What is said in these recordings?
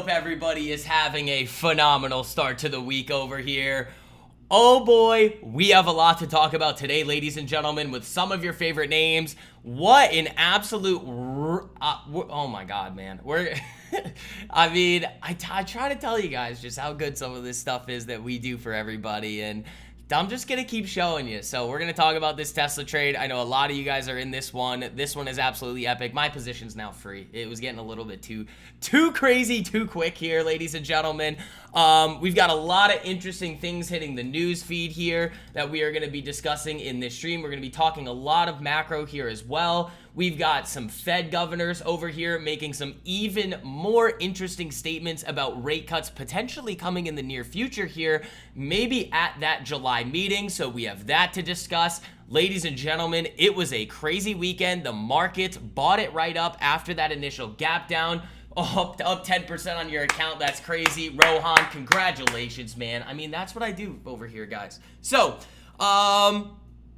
hope everybody is having a phenomenal start to the week over here. Oh boy, we have a lot to talk about today, ladies and gentlemen, with some of your favorite names. What an absolute... oh my god, man. I try to tell you guys just how good some of this stuff is that we do for everybody, and I'm just going to keep showing you. So we're going to talk about this Tesla trade. I know a lot of you guys are in this one. This one is absolutely epic. My position's now free. It was getting a little bit too crazy, too quick here, ladies and gentlemen. We've got a lot of interesting things hitting the news feed here that we are going to be discussing in this stream. We're going to be talking a lot of macro here as well. We've got some Fed governors over here making some even more interesting statements about rate cuts potentially coming in the near future here, maybe at that July meeting. So we have that to discuss. Ladies and gentlemen, it was a crazy weekend. The market bought it right up after that initial gap down. Up 10% on your account. That's crazy. Rohan, congratulations, man. I mean, that's what I do over here, guys. So,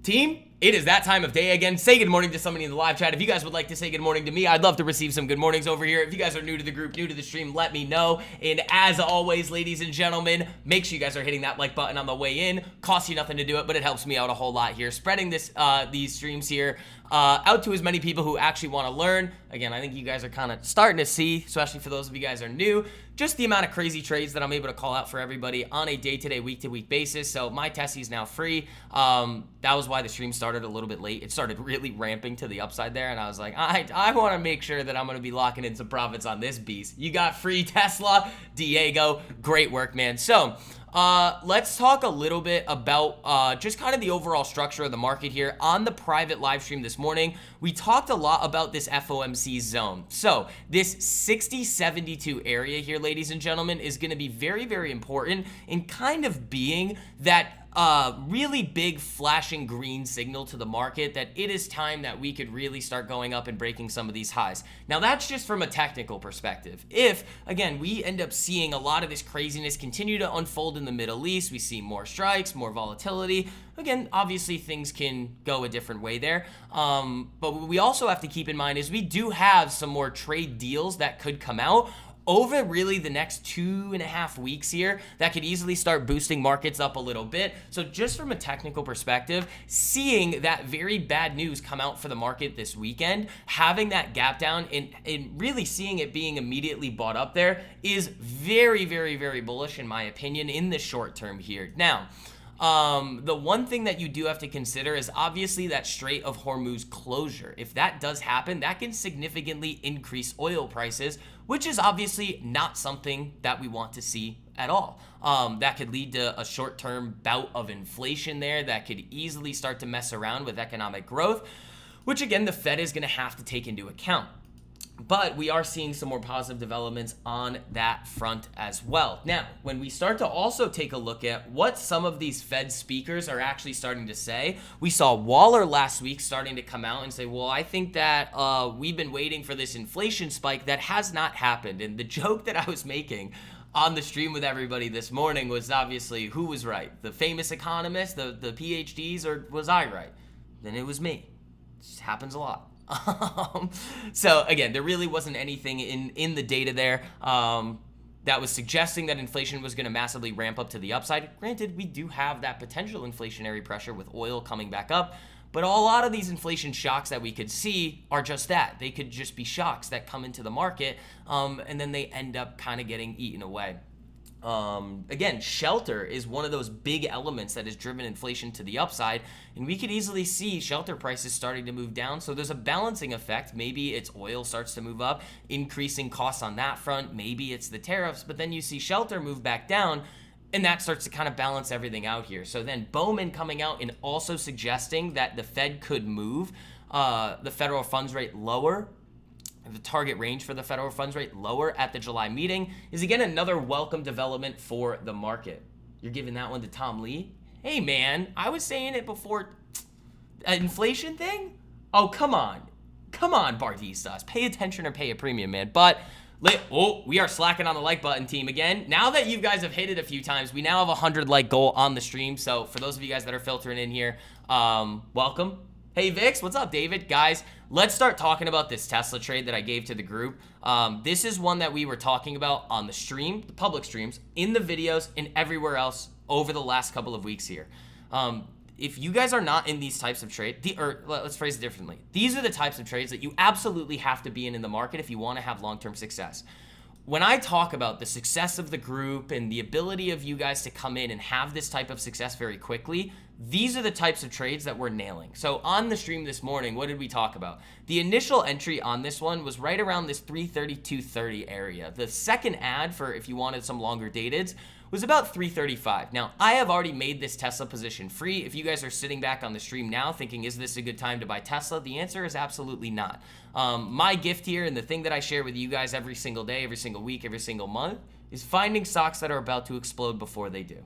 team, it is that time of day again. Say good morning to somebody in the live chat. If you guys would like to say good morning to me, I'd love to receive some good mornings over here. If you guys are new to the group, new to the stream, let me know. And as always, ladies and gentlemen, make sure you guys are hitting that like button on the way in. Costs you nothing to do it, but it helps me out a whole lot here. Spreading these streams here out to as many people who actually want to learn. Again, I think you guys are kind of starting to see, especially for those of you guys who are new, just the amount of crazy trades that I'm able to call out for everybody on a day-to-day, week-to-week basis. So my Tessie is now free. That was why the stream started a little bit late. It started really ramping to the upside there, and I was like, I want to make sure that I'm going to be locking in some profits on this beast. You got free Tesla, Diego. Great work, man. So let's talk a little bit about just kind of the overall structure of the market here. On the private live stream this morning, we talked a lot about this FOMC zone. So this 60-72 area here, ladies and gentlemen, is going to be very, very important in kind of being that really big flashing green signal to the market that it is time that we could really start going up and breaking some of these highs. Now that's just from a technical perspective. If, again, we end up seeing a lot of this craziness continue to unfold in the Middle East, we see more strikes, more volatility. Again, obviously things can go a different way there. But what we also have to keep in mind is we do have some more trade deals that could come out over really the next 2.5 weeks here that could easily start boosting markets up a little bit. So just from a technical perspective, seeing that very bad news come out for the market this weekend, having that gap down and really seeing it being immediately bought up there is very, very, very bullish in my opinion in the short term here. Now, the one thing that you do have to consider is obviously that Strait of Hormuz closure. If that does happen, that can significantly increase oil prices, which is obviously not something that we want to see at all. That could lead to a short-term bout of inflation there that could easily start to mess around with economic growth, which again, the Fed is going to have to take into account. But we are seeing some more positive developments on that front as well. Now, when we start to also take a look at what some of these Fed speakers are actually starting to say, we saw Waller last week starting to come out and say, well, I think that we've been waiting for this inflation spike that has not happened. And the joke that I was making on the stream with everybody this morning was obviously who was right, the famous economist, the PhDs, or was I right? Then it was me. It just happens a lot. So again, there really wasn't anything in the data there that was suggesting that inflation was going to massively ramp up to the upside. Granted, we do have that potential inflationary pressure with oil coming back up, but a lot of these inflation shocks that we could see are just that. They could just be shocks that come into the market, and then they end up kind of getting eaten away. Again, shelter is one of those big elements that has driven inflation to the upside, and we could easily see shelter prices starting to move down. So there's a balancing effect. Maybe it's oil starts to move up, increasing costs on that front. Maybe it's the tariffs, but then you see shelter move back down, and that starts to kind of balance everything out here. So then Bowman coming out and also suggesting that the Fed could move the federal funds rate lower, the target range for the federal funds rate lower at the July meeting, is again another welcome development for the market. You're giving that one to Tom Lee? Hey man, I was saying it before. Inflation thing? Oh, come on. Come on, Bardistas. Pay attention or pay a premium, man. But we are slacking on the like button, team, again. Now that you guys have hit it a few times, we now have a 100 like goal on the stream. So for those of you guys that are filtering in here, welcome. Hey Vix, what's up, David? Guys, let's start talking about this Tesla trade that I gave to the group. This is one that we were talking about on the stream, the public streams, in the videos, and everywhere else over the last couple of weeks here. If you guys are not in these types of trades, or let's phrase it differently, these are the types of trades that you absolutely have to be in the market if you want to have long-term success. When I talk about the success of the group and the ability of you guys to come in and have this type of success very quickly, these are the types of trades that we're nailing. So on the stream this morning, what did we talk about? The initial entry on this one was right around this 332.30 area. The second ad for if you wanted some longer dateds was about 335. Now, I have already made this Tesla position free. If you guys are sitting back on the stream now thinking, is this a good time to buy Tesla? The answer is absolutely not. My gift here and the thing that I share with you guys every single day, every single week, every single month is finding stocks that are about to explode before they do.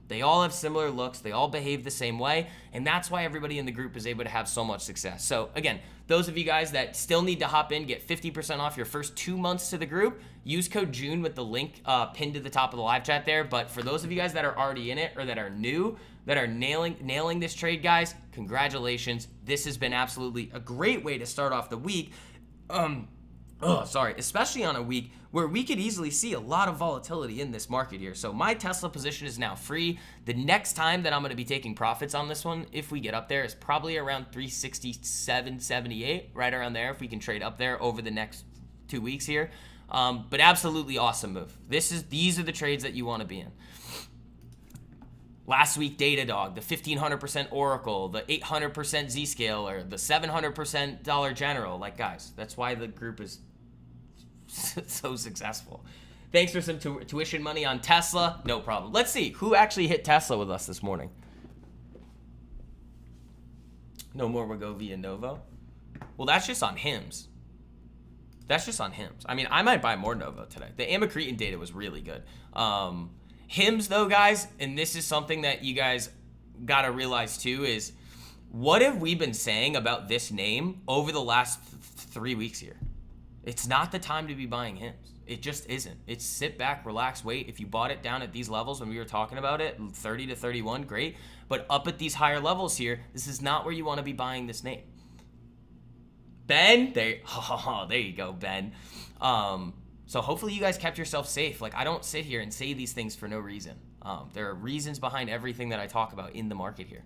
They all have similar looks. They all behave the same way. And that's why everybody in the group is able to have so much success. So again, those of you guys that still need to hop in, get 50% off your first 2 months to the group, use code June with the link pinned to the top of the live chat there. But for those of you guys that are already in it or that are new, that are nailing this trade, guys, congratulations. This has been absolutely a great way to start off the week. Especially on a week where we could easily see a lot of volatility in this market here. So my Tesla position is now free. The next time that I'm going to be taking profits on this one, if we get up there, is probably around 367.78, right around there, if we can trade up there over the next 2 weeks here. But absolutely awesome move. These are the trades that you want to be in. Last week, Datadog, the 1500% Oracle, the 800% Zscaler, the 700% Dollar General. Like, guys, that's why the group is so successful. Thanks for some tuition money on Tesla. No problem. Let's see who actually hit Tesla with us this morning. No more Wegovy Novo. Well, that's just on HIMS. That's just on HIMS. I mean, I might buy more Novo today. The amycretin data was really good. HIMS though, guys, and this is something that you guys got to realize too, is what have we been saying about this name over the last 3 weeks here? It's not the time to be buying HIMS. It just isn't. It's sit back, relax, wait. If you bought it down at these levels when we were talking about it, 30 to 31, great. But up at these higher levels here, this is not where you want to be buying this name. Ben, there you go, Ben. So hopefully you guys kept yourself safe. Like, I don't sit here and say these things for no reason. There are reasons behind everything that I talk about in the market here.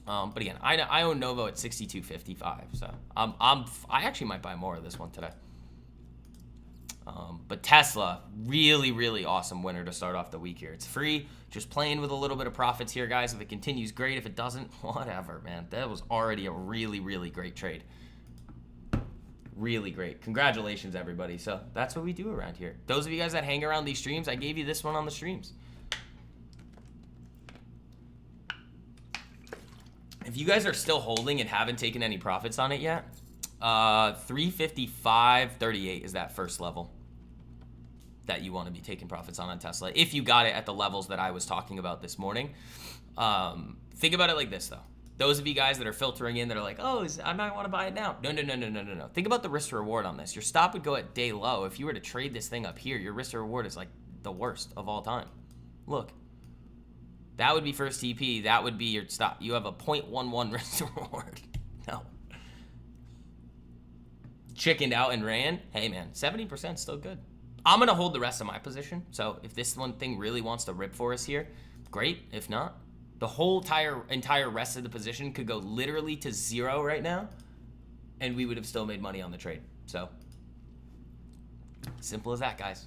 But again, I own Novo at 62.55, so I actually might buy more of this one today. But Tesla, really, really awesome winner to start off the week here. It's free, just playing with a little bit of profits here, guys. If it continues, great. If it doesn't, whatever, man. That was already a really, really great trade. Really great. Congratulations, everybody. So that's what we do around here. Those of you guys that hang around these streams, I gave you this one on the streams. If you guys are still holding and haven't taken any profits on it yet, 355.38 is that first level that you want to be taking profits on Tesla. If you got it at the levels that I was talking about this morning. Think about it like this, though. Those of you guys that are filtering in that are like, oh, I might want to buy it now. No. Think about the risk to reward on this. Your stop would go at day low. If you were to trade this thing up here, your risk to reward is like the worst of all time. Look. That would be first TP. That would be your stop. You have a 0.11 risk to reward. No. Chickened out and ran. Hey, man, 70% still good. I'm going to hold the rest of my position. So if this one thing really wants to rip for us here, great. If not, the whole entire rest of the position could go literally to zero right now, and we would have still made money on the trade. So simple as that, guys.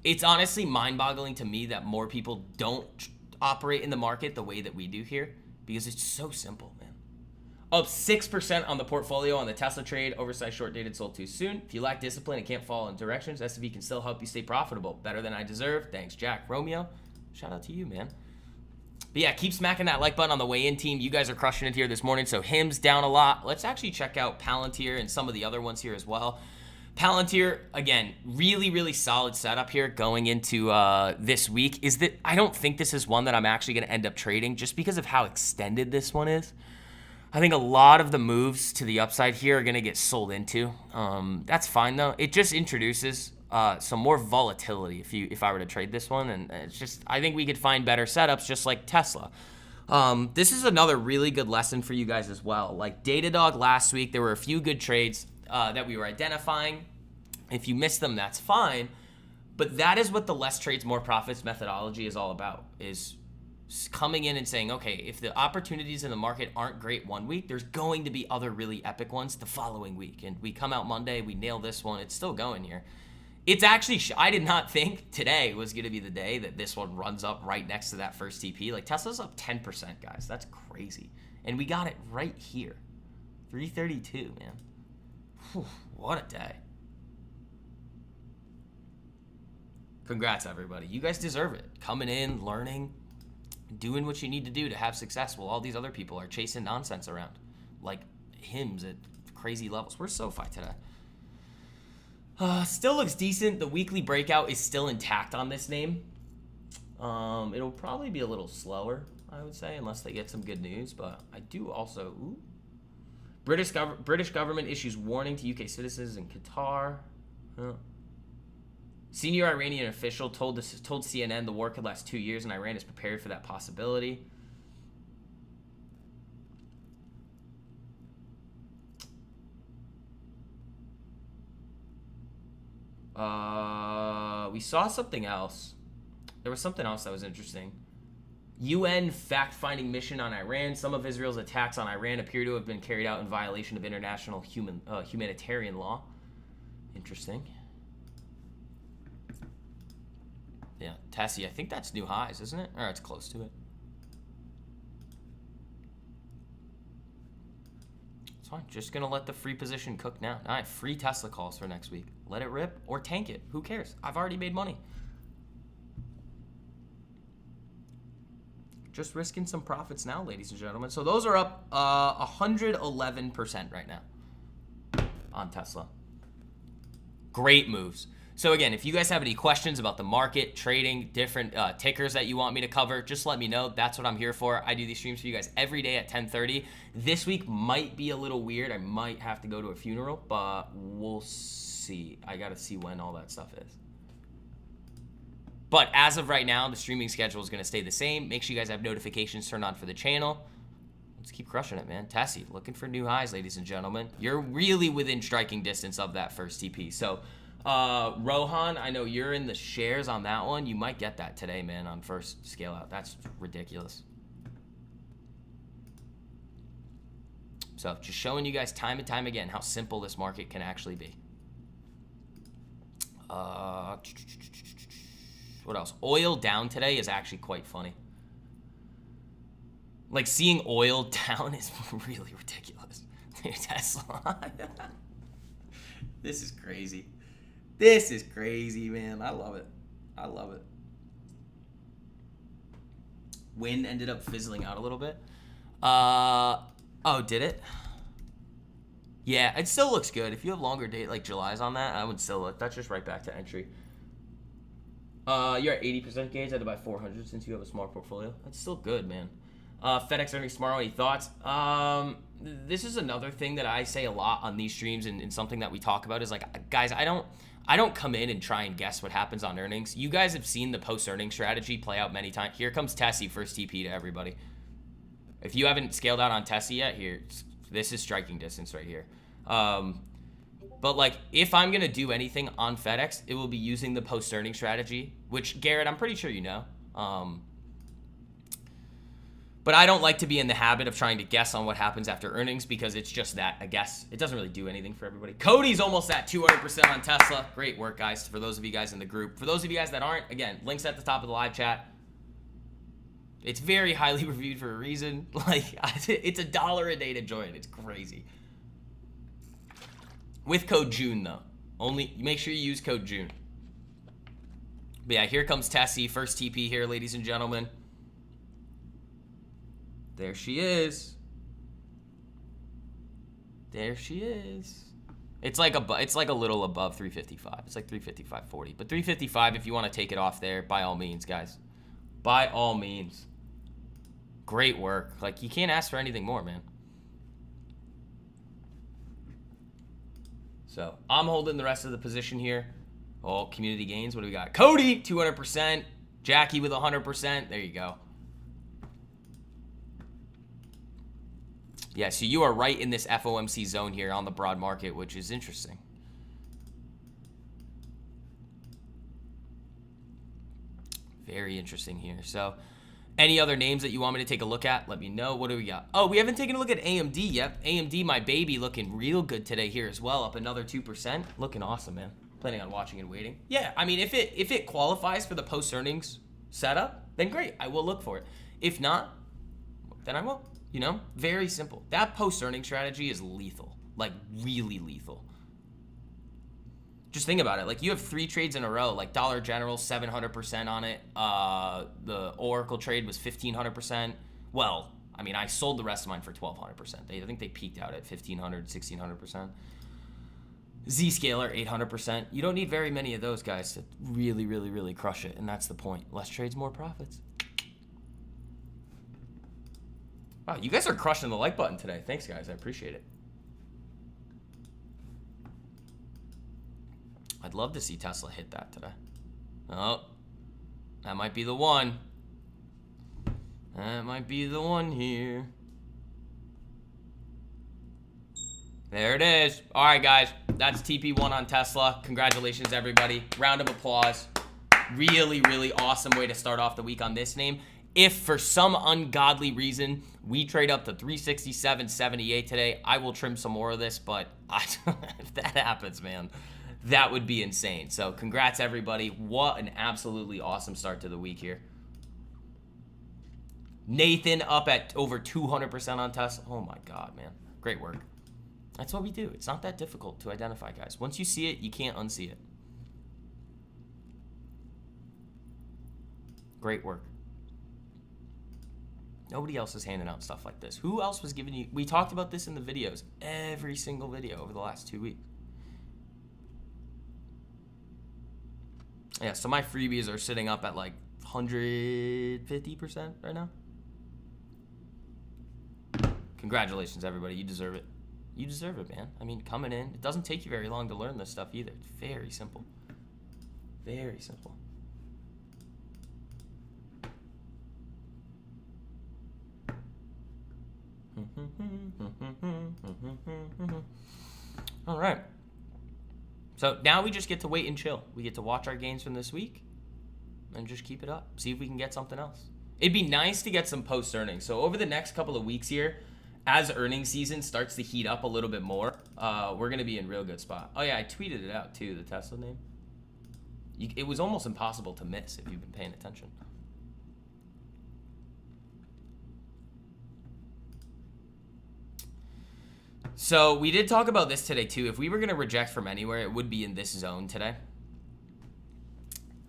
It's honestly mind-boggling to me that more people don't operate in the market the way that we do here, because it's so simple, man. Up 6% on the portfolio on the Tesla trade. Oversized short dated sold too soon. If you lack discipline and can't follow in directions, SVB can still help you stay profitable. Better than I deserve. Thanks, Jack. Romeo, shout out to you, man. But yeah, keep smacking that like button on the way in, team. You guys are crushing it here this morning. So HIMS down a lot. Let's actually check out Palantir and some of the other ones here as well. Palantir, again, really, really solid setup here going into this week. Is that I don't think this is one that I'm actually going to end up trading just because of how extended this one is. I think a lot of the moves to the upside here are going to get sold into. That's fine, though. It just introduces some more volatility if I were to trade this one. And it's just, I think we could find better setups just like Tesla. This is another really good lesson for you guys as well. Like Datadog last week, there were a few good trades. that we were identifying. If you missed them, that's fine. But that is what the less trades, more profits methodology is all about, is coming in and saying, okay, if the opportunities in the market aren't great one week, there's going to be other really epic ones the following week. And we come out Monday, we nail this one. It's still going here. It's actually, I did not think today was going to be the day that this one runs up right next to that first TP. Like, Tesla's up 10%, guys. That's crazy. And we got it right here. 332, man. Whew, what a day. Congrats, everybody. You guys deserve it. Coming in, learning, doing what you need to do to have success while all these other people are chasing nonsense around. Like hymns at crazy levels. Where's Sofi today? Still looks decent. The weekly breakout is still intact on this name. It'll probably be a little slower, I would say, unless they get some good news. But I do also... Ooh. British government issues warning to UK citizens in Qatar. Senior Iranian official told CNN the war could last 2 years and Iran is prepared for that possibility. We saw something else. There was something else that was interesting. UN fact-finding mission on Iran. Some of Israel's attacks on Iran appear to have been carried out in violation of international humanitarian law. Interesting. Yeah, Tessie, I think that's new highs, isn't it? Or it's close to it. It's fine. Just going to let the free position cook now. All right, free Tesla calls for next week. Let it rip or tank it. Who cares? I've already made money. Just risking some profits now, ladies and gentlemen. So those are up 111% right now on Tesla. Great moves. So again, if you guys have any questions about the market, trading, different tickers that you want me to cover, just let me know. That's what I'm here for. I do these streams for you guys every day at 10:30. This week might be a little weird. I might have to go to a funeral, but we'll see. I got to see when all that stuff is. But as of right now, the streaming schedule is going to stay the same. Make sure you guys have notifications turned on for the channel. Let's keep crushing it, man. Tessie, looking for new highs, ladies and gentlemen. You're really within striking distance of that first TP. So, Rohan, I know you're in the shares on that one. You might get that today, man, on first scale out. That's ridiculous. So, just showing you guys time and time again how simple this market can actually be. What else? Oil down today is actually quite funny. Like, seeing oil down is really ridiculous. Dude, Tesla. This is crazy. This is crazy, man. I love it. I love it. Wind ended up fizzling out a little bit. Oh, did it? Yeah, it still looks good. If you have longer date, like July's on that, I would still look. That's just right back to entry. You're at 80% gauge. I had to buy 400 since you have a small portfolio. That's still good, man. FedEx earnings tomorrow. Any thoughts? This is another thing that I say a lot on these streams, and something that we talk about is like, guys, I don't come in and try and guess what happens on earnings. You guys have seen the post-earnings strategy play out many times. Here comes Tessie, first TP to everybody. If you haven't scaled out on Tessie yet, here, this is striking distance right here. But like, if I'm gonna do anything on FedEx, it will be using the post-earnings strategy, which Garrett, I'm pretty sure you know. But I don't like to be in the habit of trying to guess on what happens after earnings, because it's just that, a guess. It doesn't really do anything for everybody. Cody's almost at 200% on Tesla. Great work, guys, for those of you guys in the group. For those of you guys that aren't, again, links at the top of the live chat. It's very highly reviewed for a reason. Like, it's $1 a day to join. It's crazy. With code June, though. Only make sure you use code June. But yeah, here comes Tessie. First TP here, ladies and gentlemen. There she is. There she is. It's like a little above 355. It's like 355.40. But 355, if you want to take it off there, by all means, guys. By all means. Great work. Like, you can't ask for anything more, man. So, I'm holding the rest of the position here. Oh, community gains. What do we got? Cody, 200%. Jackie with 100%. There you go. Yeah, so you are right in this FOMC zone here on the broad market, which is interesting. Very interesting here. So any other names that you want me to take a look at, let me know. What do we got? Oh, we haven't taken a look at AMD yet. AMD, my baby, looking real good today here as well, up another 2%. Looking awesome, man. Planning on watching and waiting. Yeah, I mean, if it qualifies for the post-earnings setup, then great. I will look for it. If not, then I won't. You know? Very simple. That post-earnings strategy is lethal. Like, really lethal. Just think about it. Like, you have 3 trades in a row. Like, Dollar General, 700% on it. The Oracle trade was 1,500%. Well, I mean, I sold the rest of mine for 1,200%. I think they peaked out at 1,500, 1,600%. Zscaler, 800%. You don't need very many of those guys to really, really, really crush it. And that's the point. Less trades, more profits. Wow, you guys are crushing the like button today. Thanks, guys. I appreciate it. I'd love to see Tesla hit that today. Oh, that might be the one. That might be the one here. There it is. All right, guys. That's TP1 on Tesla. Congratulations, everybody. Round of applause. Really, really awesome way to start off the week on this name. If for some ungodly reason we trade up to 367.78 today, I will trim some more of this, but if that happens, man, that would be insane. So congrats, everybody. What an absolutely awesome start to the week here. Nathan up at over 200% on Tesla. Oh, my God, man. Great work. That's what we do. It's not that difficult to identify, guys. Once you see it, you can't unsee it. Great work. Nobody else is handing out stuff like this. Who else was giving you... We talked about this in the videos. Every single video over the last 2 weeks. Yeah, so my freebies are sitting up at like 150% right now. Congratulations, everybody. You deserve it. You deserve it, man. I mean, coming in. It doesn't take you very long to learn this stuff either. It's very simple. Very simple. All right. So now we just get to wait and chill. We get to watch our gains from this week and just keep it up. See if we can get something else. It'd be nice to get some post-earnings. So over the next couple of weeks here, as earnings season starts to heat up a little bit more, we're going to be in real good spot. Oh, yeah, I tweeted it out, too, the Tesla name. It was almost impossible to miss if you've been paying attention. So we did talk about this today, too. If we were going to reject from anywhere, it would be in this zone today.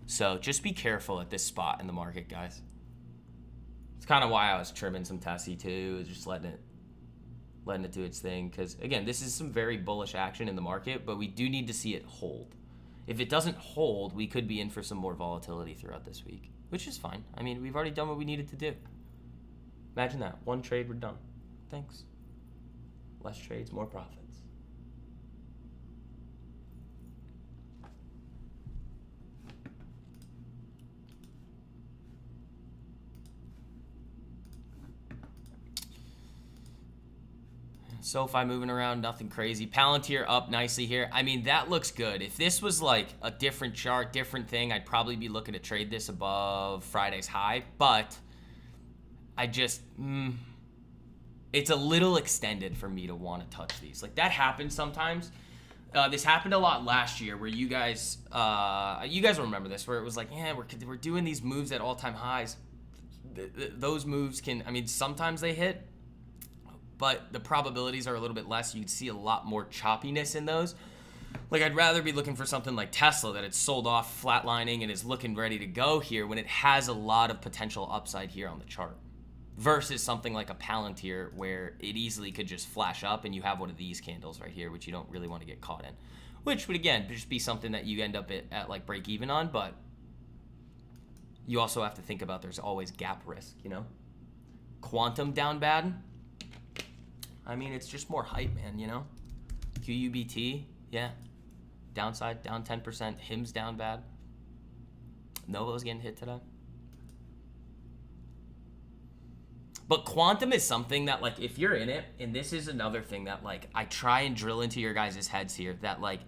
So just be careful at this spot in the market, guys. It's kind of why I was trimming some Tessie, too, just letting it do its thing. Because, again, this is some very bullish action in the market, but we do need to see it hold. If it doesn't hold, we could be in for some more volatility throughout this week, which is fine. I mean, we've already done what we needed to do. Imagine that. One trade, we're done. Thanks. Less trades, more profits. Sofi moving around, nothing crazy. Palantir up nicely here. I mean, that looks good. If this was like a different chart, different thing, I'd probably be looking to trade this above Friday's high. But I just... it's a little extended for me to want to touch these. Like, that happens sometimes. This happened a lot last year where you guys remember this, where it was like, yeah, we're doing these moves at all-time highs. Those moves can, I mean, sometimes they hit, but the probabilities are a little bit less. You'd see a lot more choppiness in those. Like, I'd rather be looking for something like Tesla that it's sold off, flatlining, and is looking ready to go here when it has a lot of potential upside here on the chart. Versus something like a Palantir where it easily could just flash up and you have one of these candles right here, which you don't really want to get caught in. Which would, again, just be something that you end up at like break even on, but you also have to think about there's always gap risk, you know? Quantum down bad? I mean, it's just more hype, man, you know? QUBT, yeah. Downside, down 10%. HIM's down bad. Novo's getting hit today. But quantum is something that, like, if you're in it, and this is another thing that, like, I try and drill into your guys' heads here, that, like,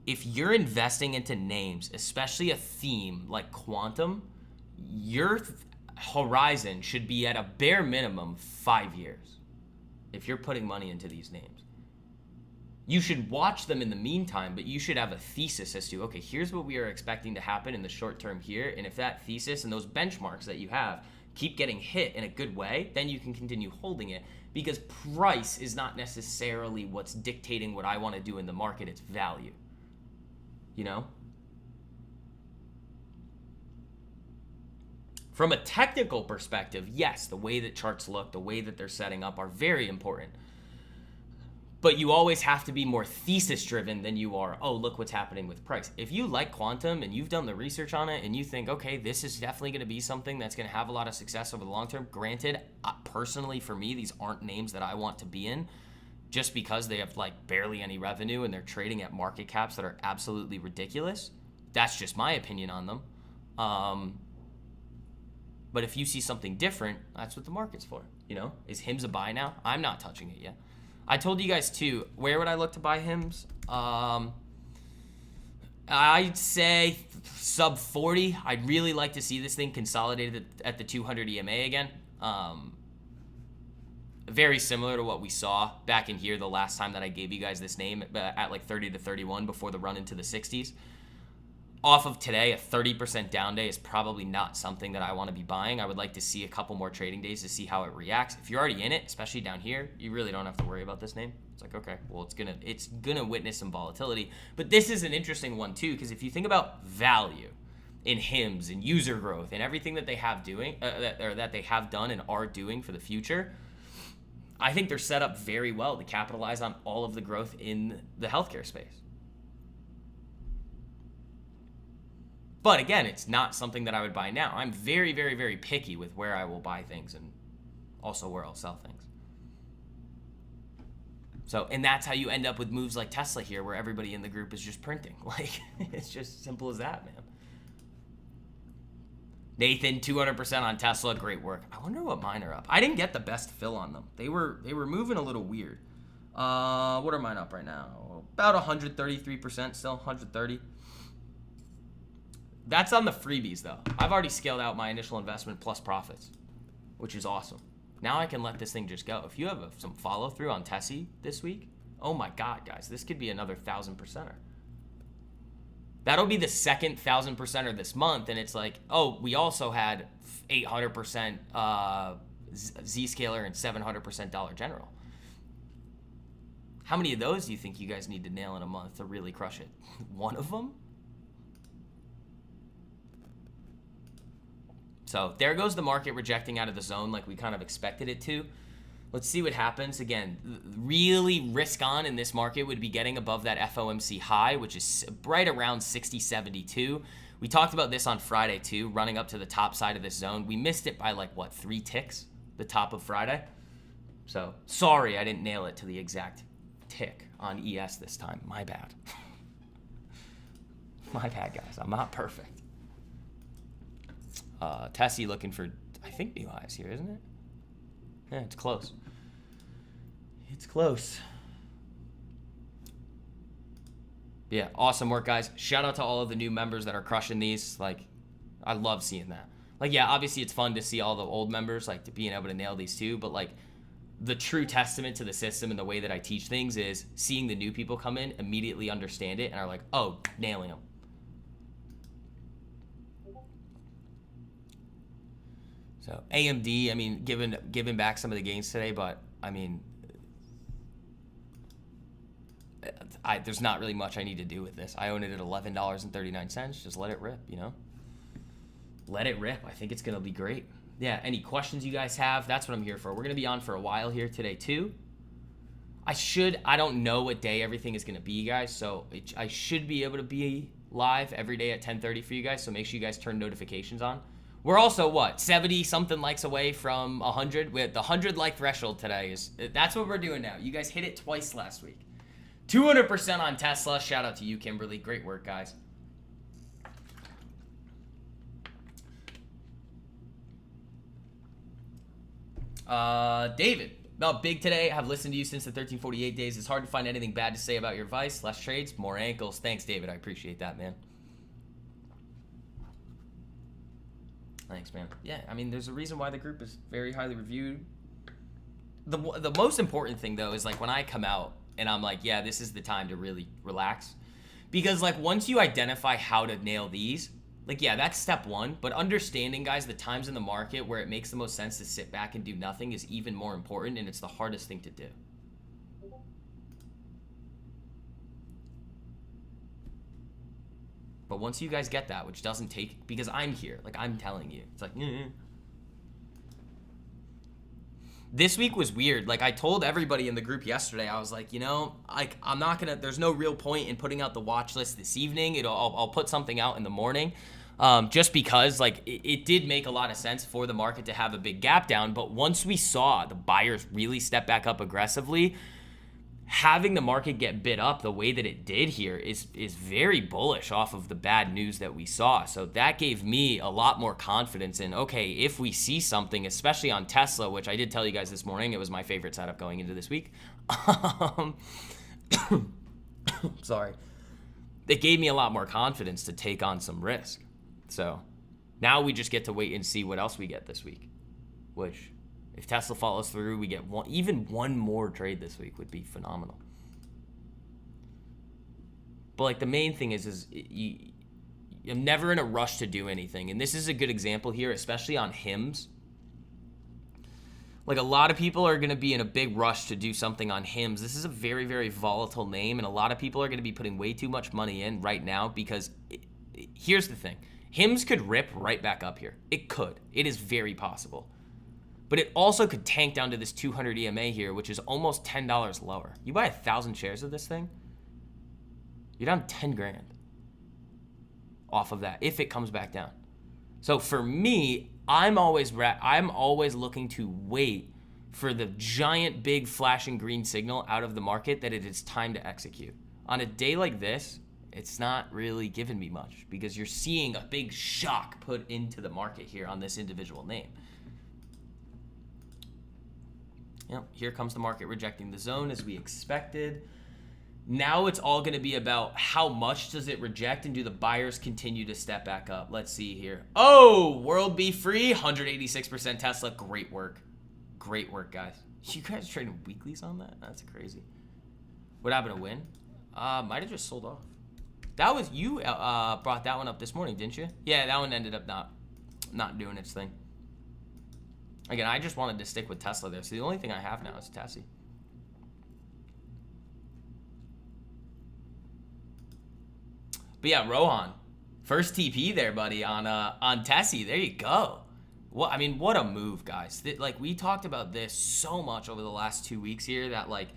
if you're investing into names, especially a theme like quantum, your horizon should be at a bare minimum 5 years if you're putting money into these names. You should watch them in the meantime, but you should have a thesis as to, okay, here's what we are expecting to happen in the short term here, and if that thesis and those benchmarks that you have keep getting hit in a good way, then you can continue holding it, because price is not necessarily what's dictating what I want to do in the market, it's value. You know? From a technical perspective, yes, the way that charts look, the way that they're setting up are very important. But you always have to be more thesis driven than you are, oh, look what's happening with price. If you like quantum and you've done the research on it and you think, okay, this is definitely going to be something that's going to have a lot of success over the long term. Granted, personally for me, these aren't names that I want to be in just because they have like barely any revenue and they're trading at market caps that are absolutely ridiculous. That's just my opinion on them. But if you see something different, that's what the market's for. You know, is HIMS a buy now? I'm not touching it yet. I told you guys too, where would I look to buy HIMS? I'd say sub 40. I'd really like to see this thing consolidated at the 200 EMA again. Very similar to what we saw back in here the last time that I gave you guys this name at like 30 to 31 before the run into the 60s. Off of today, a 30% down day is probably not something that I want to be buying. I would like to see a couple more trading days to see how it reacts. If you're already in it, especially down here, you really don't have to worry about this name. It's like, okay, well, it's gonna witness some volatility. But this is an interesting one too, because if you think about value in HIMS and user growth and everything that they have doing, that they have done and are doing for the future, I think they're set up very well to capitalize on all of the growth in the healthcare space. But again, it's not something that I would buy now. I'm very, very, very picky with where I will buy things and also where I'll sell things. So, and that's how you end up with moves like Tesla here, where everybody in the group is just printing. Like, it's just simple as that, man. Nathan, 200% on Tesla, great work. I wonder what mine are up. I didn't get the best fill on them. They were moving a little weird. What are mine up right now? About 133% still, 130. That's on the freebies, though. I've already scaled out my initial investment plus profits, which is awesome. Now I can let this thing just go. If you have some follow-through on Tessie this week, oh my God, guys, this could be another 1,000%er. That'll be the second 1,000%er this month, and it's like, oh, we also had 800% Zscaler and 700% Dollar General. How many of those do you think you guys need to nail in a month to really crush it? One of them? So there goes the market rejecting out of the zone like we kind of expected it to. Let's see what happens. Again, really risk on in this market would be getting above that FOMC high, which is right around 60.72. We talked about this on Friday too, running up to the top side of this zone. We missed it by like, what, 3 ticks, the top of Friday? So sorry I didn't nail it to the exact tick on ES this time. My bad. My bad, guys. I'm not perfect. Tessie looking for, I think, new highs here, isn't it? Yeah, it's close. It's close. Yeah, awesome work, guys. Shout out to all of the new members that are crushing these. Like, I love seeing that. Like, yeah, obviously it's fun to see all the old members, like, to being able to nail these too. But, like, the true testament to the system and the way that I teach things is seeing the new people come in, immediately understand it, and are like, oh, nailing them. So AMD, I mean, giving back some of the gains today, but I mean, there's not really much I need to do with this. I own it at $11.39. Just let it rip, you know? Let it rip. I think it's going to be great. Yeah, any questions you guys have, that's what I'm here for. We're going to be on for a while here today too. I don't know what day everything is going to be, guys, so I should be able to be live every day at 10:30 for you guys, so make sure you guys turn notifications on. We're also, what, 70 something likes away from 100? With the 100 like threshold today that's what we're doing now. You guys hit it twice last week. 200% on Tesla. Shout out to you, Kimberly. Great work, guys. David. No, big today. I've listened to you since the 1348 days. It's hard to find anything bad to say about your advice. Less trades, more ankles. Thanks, David. I appreciate that, man. Thanks, man. Yeah, I mean, there's a reason why the group is very highly reviewed. The most important thing, though, is like when I come out and I'm like, yeah, this is the time to really relax. Because like once you identify how to nail these, like, yeah, that's step one, but understanding, guys, the times in the market where it makes the most sense to sit back and do nothing is even more important, and it's the hardest thing to do. But once you guys get that, which doesn't take, because I'm here, like, I'm telling you, it's like, This week was weird. Like, I told everybody in the group yesterday, I was like, you know, like, I'm not gonna, there's no real point in putting out the watch list this evening. I'll put something out in the morning. Just because like it did make a lot of sense for the market to have a big gap down. But once we saw the buyers really step back up aggressively, having the market get bid up the way that it did here is very bullish off of the bad news that we saw. So that gave me a lot more confidence in, okay, if we see something, especially on Tesla, which I did tell you guys this morning, it was my favorite setup going into this week. Sorry. It gave me a lot more confidence to take on some risk. So now we just get to wait and see what else we get this week, which if Tesla follows through, we get even one more trade this week would be phenomenal. But like the main thing is I'm never in a rush to do anything. And this is a good example here, especially on HIMS. Like a lot of people are going to be in a big rush to do something on HIMS. This is a very, very volatile name. And a lot of people are going to be putting way too much money in right now because here's the thing. HIMS could rip right back up here. It could. It is very possible. But it also could tank down to this 200 EMA here, which is almost $10 lower. You buy 1,000 shares of this thing, you're down 10 grand off of that if it comes back down. So for me, I'm always looking to wait for the giant big flashing green signal out of the market that it is time to execute. On a day like this, it's not really giving me much because you're seeing a big shock put into the market here on this individual name. Yep, here comes the market rejecting the zone as we expected. Now it's all going to be about how much does it reject and do the buyers continue to step back up. Let's see here. Oh, world be free, 186% Tesla. Great work. Great work, guys. You guys trading weeklies on that? That's crazy. What happened to win? Might have just sold off. That was you brought that one up this morning, didn't you? Yeah, that one ended up not doing its thing. Again, I just wanted to stick with Tesla there. So the only thing I have now is Tessie. But yeah, Rohan, first TP there, buddy, on Tessie. There you go. What I mean, what a move, guys. Like we talked about this so much over the last 2 weeks here that like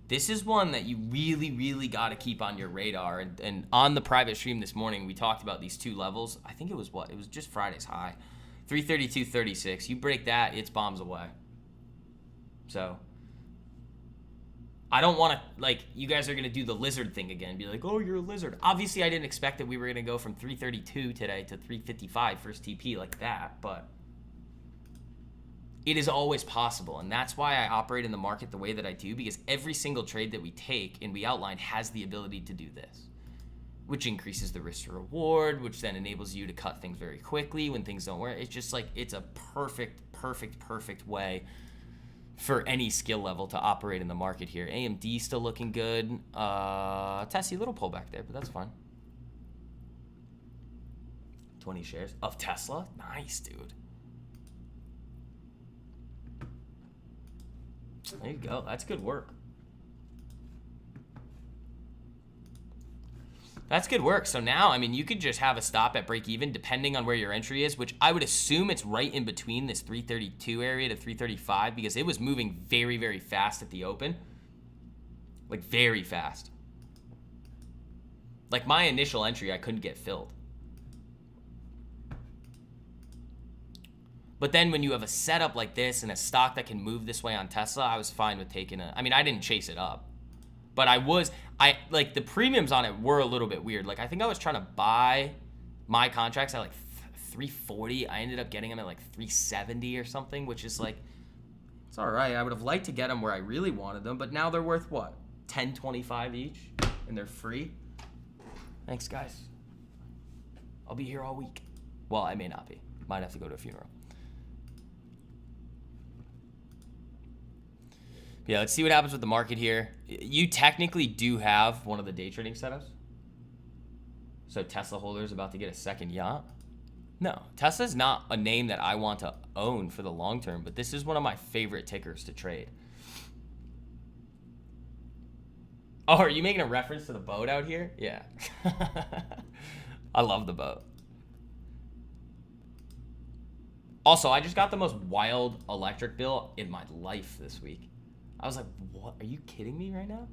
this is one that you really, really got to keep on your radar. And on the private stream this morning, we talked about these two levels. I think it was what? It was just Friday's high. 332.36. You break that, it's bombs away. So I don't want to, like, you guys are going to do the lizard thing again. Be like, oh, you're a lizard. Obviously, I didn't expect that we were going to go from 332 today to 355 first TP like that. But it is always possible. And that's why I operate in the market the way that I do. Because every single trade that we take and we outline has the ability to do this. Which increases the risk to reward, which then enables you to cut things very quickly when things don't work. It's just like, it's a perfect way for any skill level to operate in the market here. AMD still looking good. Tessie, little pullback there, but that's fine. 20 shares of Tesla. Nice, dude. There you go. That's good work. That's good work. So now, I mean, you could just have a stop at break even depending on where your entry is, which I would assume it's right in between this 332 area to 335 because it was moving very, very fast at the open. Like, very fast. Like, my initial entry, I couldn't get filled. But then when you have a setup like this and a stock that can move this way on Tesla, I was fine with taking it. I mean, I didn't chase it up. But like the premiums on it were a little bit weird. Like I think I was trying to buy my contracts at like 340. I ended up getting them at like 370 or something, which is like It's all right. I would have liked to get them where I really wanted them, but now they're worth what? 10.25 each, and they're free. Thanks, guys. I'll be here all week. Well, I may not be. Might have to go to a funeral. Yeah, let's see what happens with the market here. You technically do have one of the day trading setups. So Tesla holders about to get a second yacht. No, Tesla's not a name that I want to own for the long term, but this is one of my favorite tickers to trade. Oh, are you making a reference to the boat out here? Yeah. I love the boat. Also, I just got the most wild electric bill in my life this week. I was like, what? Are you kidding me right now?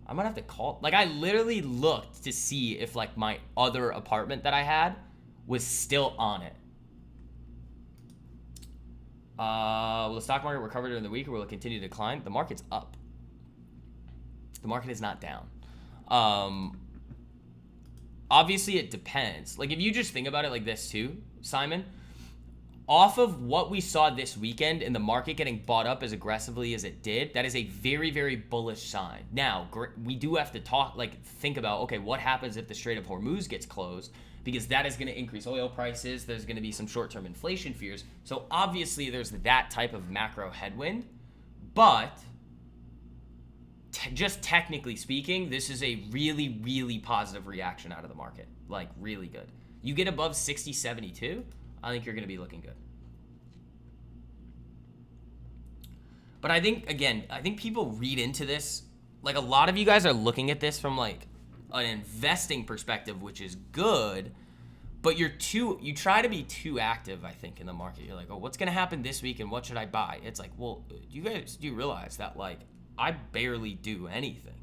I'm gonna have to call. Like, I literally looked to see if, like, my other apartment that I had was still on it. Will the stock market recover during the week, or will it continue to decline? The market's up. The market is not down. Obviously, it depends. Like, if you just think about it like this too, Simon, off of what we saw this weekend and the market getting bought up as aggressively as it did, that is a very, very bullish sign. Now, we do have to think about, okay, what happens if the Strait of Hormuz gets closed? Because that is going to increase oil prices. There's going to be some short-term inflation fears. So obviously there's that type of macro headwind. But just technically speaking, this is a really, really positive reaction out of the market. Like, really good. You get above 60.72, I think you're going to be looking good. But I think, again, people read into this. Like, a lot of you guys are looking at this from, like, an investing perspective, which is good. But you try to be too active, I think, in the market. You're like, oh, what's going to happen this week and what should I buy? It's like, well, you guys do realize that, like, I barely do anything.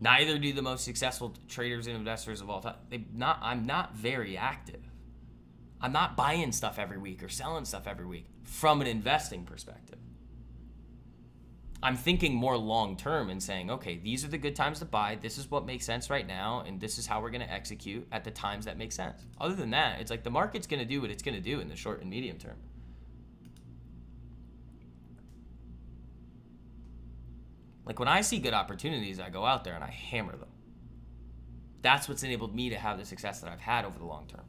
Neither do the most successful traders and investors of all time. I'm not very active. I'm not buying stuff every week or selling stuff every week from an investing perspective. I'm thinking more long term and saying, okay, these are the good times to buy. This is what makes sense right now, and this is how we're going to execute at the times that make sense. Other than that, it's like the market's going to do what it's going to do in the short and medium term. Like, when I see good opportunities, I go out there and I hammer them. That's what's enabled me to have the success that I've had over the long term.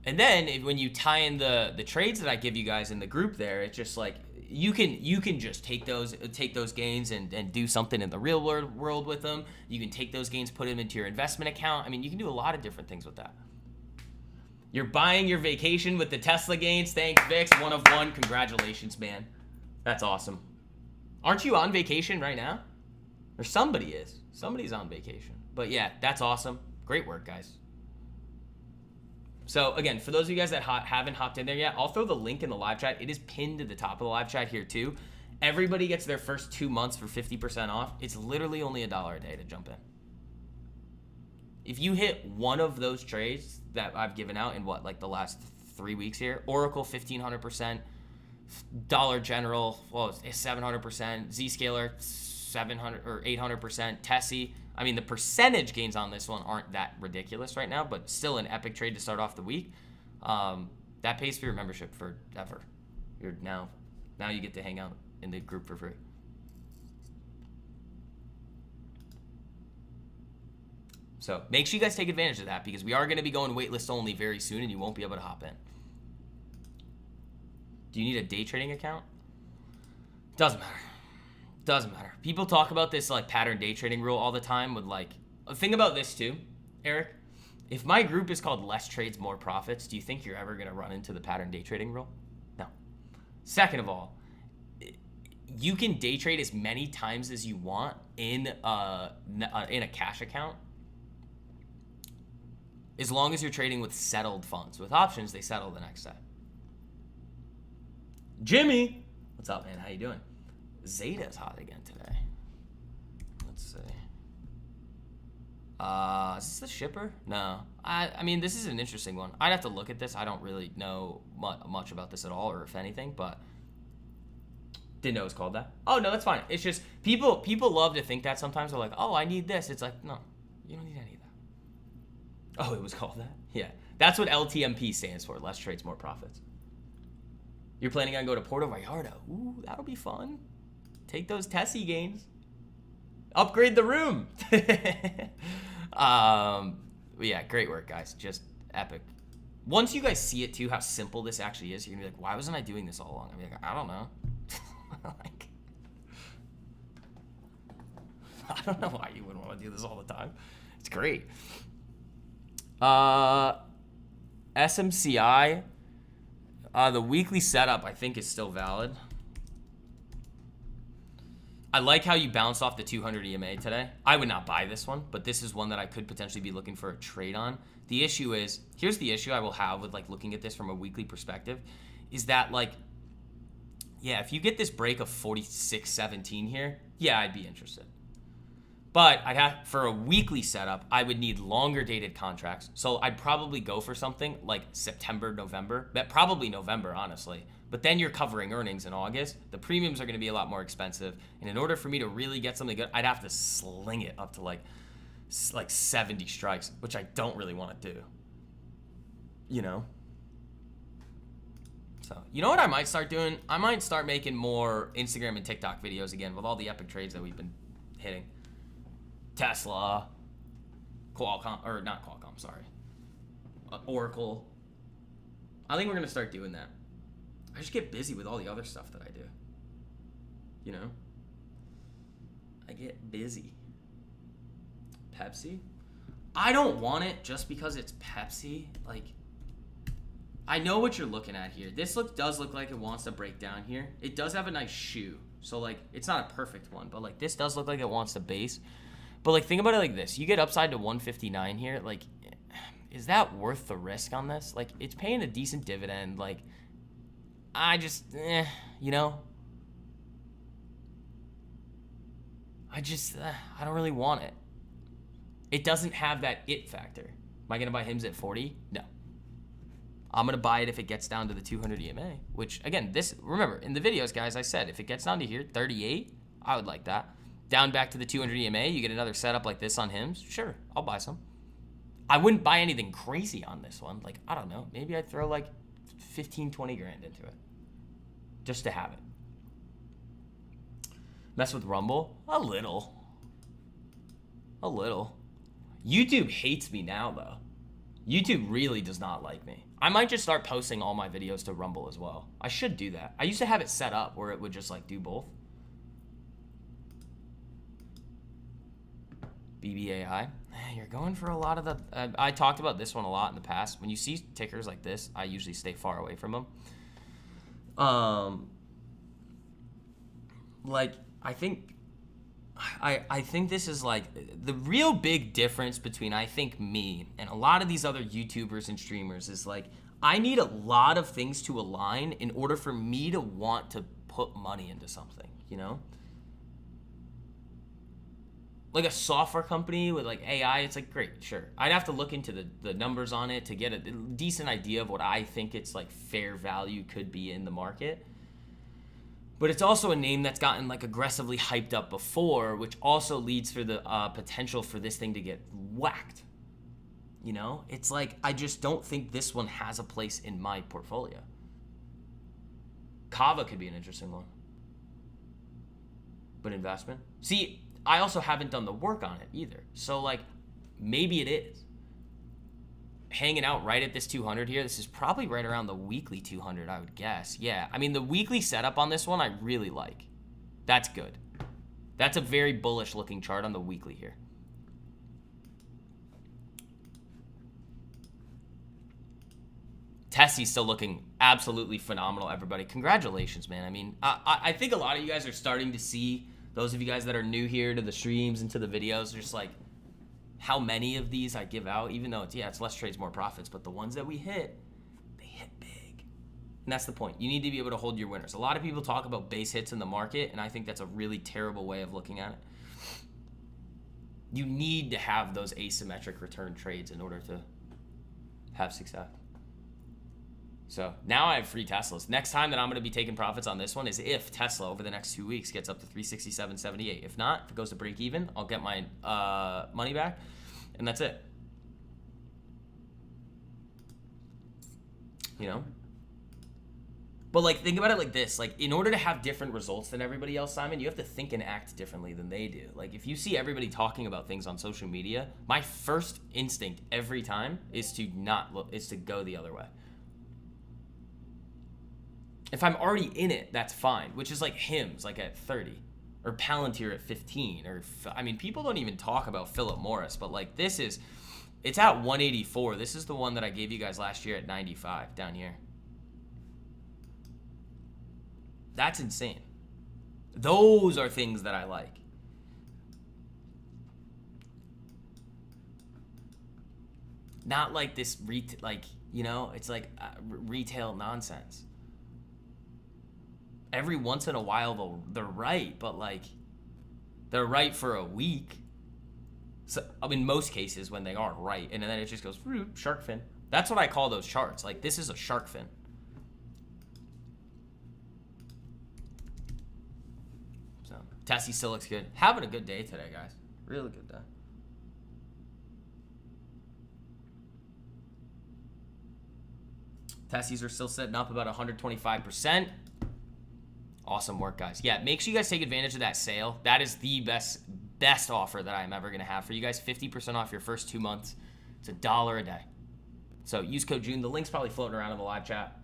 And then when you tie in the trades that I give you guys in the group there, it's just like you can just take those gains and do something in the real world with them. You can take those gains, put them into your investment account. I mean, you can do a lot of different things with that. You're buying your vacation with the Tesla gains. Thanks, Vix. 1 of 1. Congratulations, man. That's awesome. Aren't you on vacation right now? Or somebody is. Somebody's on vacation. But yeah, that's awesome. Great work, guys. So again, for those of you guys that haven't hopped in there yet, I'll throw the link in the live chat. It is pinned to the top of the live chat here too. Everybody gets their first 2 months for 50% off. It's literally only $1 a day to jump in. If you hit one of those trades that I've given out in the last 3 weeks here, Oracle 1,500%, Dollar General, well, 700%, Zscaler 700 or 800%, Tessie. I mean, the percentage gains on this one aren't that ridiculous right now, but still an epic trade to start off the week. That pays for your membership forever. Now you get to hang out in the group for free. So make sure you guys take advantage of that, because we are going to be going waitlist only very soon, and you won't be able to hop in. Do you need a day trading account? Doesn't matter. People talk about this like pattern day trading rule all the time with like, think about this too, Eric. If my group is called Less Trades, More Profits, do you think you're ever going to run into the pattern day trading rule? No. Second of all, you can day trade as many times as you want in a cash account, as long as you're trading with settled funds. With options, they settle the next day. Jimmy, what's up, man? How you doing? Zeta's hot again today. Let's see. Is this the shipper? No. I mean, this is an interesting one. I'd have to look at this. I don't really know much about this at all, or if anything, but didn't know it was called that. Oh, no, that's fine. It's just people love to think that sometimes. They're like, oh, I need this. It's like, no, you don't need any of that. Oh, it was called that? Yeah. That's what LTMP stands for. Less trades, more profits. You're planning on going to Puerto Vallarta. Ooh, that'll be fun. Take those Tessie gains. Upgrade the room. Yeah, great work, guys. Just epic. Once you guys see it too, how simple this actually is, you're gonna be like, why wasn't I doing this all along? I'm like, I don't know. Like, I don't know why you wouldn't want to do this all the time. It's great. SMCI, the weekly setup I think is still valid. I like how you bounced off the 200 EMA today. I would not buy this one, but this is one that I could potentially be looking for a trade on. The issue is, here's the issue I will have with like looking at this from a weekly perspective, is that like, yeah, if you get this break of 46.17 here, yeah, I'd be interested. But I'd have, for a weekly setup, I would need longer dated contracts. So I'd probably go for something like September, November, but probably November, honestly. But then you're covering earnings in August. The premiums are going to be a lot more expensive. And in order for me to really get something good, I'd have to sling it up to like 70 strikes, which I don't really want to do. You know? So, you know what I might start doing? I might start making more Instagram and TikTok videos again with all the epic trades that we've been hitting. Tesla, Qualcomm, or not Qualcomm, sorry. Oracle. I think we're going to start doing that. I just get busy with all the other stuff that I do. You know? I get busy. Pepsi? I don't want it just because it's Pepsi. Like, I know what you're looking at here. This does look like it wants to break down here. It does have a nice shoe. So, like, it's not a perfect one. But, like, this does look like it wants to base. But, like, think about it like this. You get upside to 159 here. Like, is that worth the risk on this? Like, it's paying a decent dividend. Like, I just, you know? I don't really want it. It doesn't have that it factor. Am I going to buy HIMS at 40? No. I'm going to buy it if it gets down to the 200 EMA, which, again, remember, in the videos, guys, I said if it gets down to here, 38, I would like that. Down back to the 200 EMA, you get another setup like this on HIMS, sure, I'll buy some. I wouldn't buy anything crazy on this one. Like, I don't know, maybe I'd throw like 15, 20 grand into it just to have it. Mess with Rumble? A little. YouTube hates me now, though. YouTube really does not like me. I might just start posting all my videos to Rumble as well. I should do that. I used to have it set up where it would just like do both. BBAI. You're going for a lot of the... I talked about this one a lot in the past. When you see tickers like this, I usually stay far away from them. Like, I think this is like the real big difference between I think me and a lot of these other YouTubers and streamers is like I need a lot of things to align in order for me to want to put money into something, you know? Like a software company with like AI, it's like great, sure. I'd have to look into the numbers on it to get a decent idea of what I think its like fair value could be in the market. But it's also a name that's gotten like aggressively hyped up before, which also leads for the potential for this thing to get whacked. You know, it's like I just don't think this one has a place in my portfolio. Kava could be an interesting one. But investment? See, I also haven't done the work on it either. So like maybe it is. Hanging out right at this 200 here. This is probably right around the weekly 200, I would guess. Yeah, I mean, the weekly setup on this one, I really like. That's good. That's a very bullish looking chart on the weekly here. Tessie's still looking absolutely phenomenal, everybody. Congratulations, man. I mean, I think a lot of you guys are starting to see, those of you guys that are new here to the streams and to the videos, just like, how many of these I give out, even though it's less trades, more profits, but the ones that we hit, they hit big. And that's the point. You need to be able to hold your winners. A lot of people talk about base hits in the market, and I think that's a really terrible way of looking at it. You need to have those asymmetric return trades in order to have success. So now I have free Teslas. Next time that I'm going to be taking profits on this one is if Tesla over the next 2 weeks gets up to 367.78. If not, if it goes to break even, I'll get my money back, and that's it. You know? But like, think about it like this. Like, in order to have different results than everybody else, Simon, you have to think and act differently than they do. Like, if you see everybody talking about things on social media, my first instinct every time is to not look, is to go the other way. If I'm already in it, that's fine, which is like Hims, like at 30, or Palantir at 15, or, I mean, people don't even talk about Philip Morris, but like, this is, it's at 184. This is the one that I gave you guys last year at 95 down here. That's insane. Those are things that I like. Not like this, like, you know, it's like retail nonsense. Every once in a while, they're right, but like, they're right for a week. So, I mean, most cases when they are right, and then it just goes, shark fin. That's what I call those charts. Like, this is a shark fin. So, Tessie still looks good. Having a good day today, guys. Really good day. Tessies are still sitting up about 125%. Awesome work, guys. Yeah, make sure you guys take advantage of that sale. That is the best offer that I'm ever going to have for you guys. 50% off your first 2 months. It's $1 a day. So use code June. The link's probably floating around in the live chat.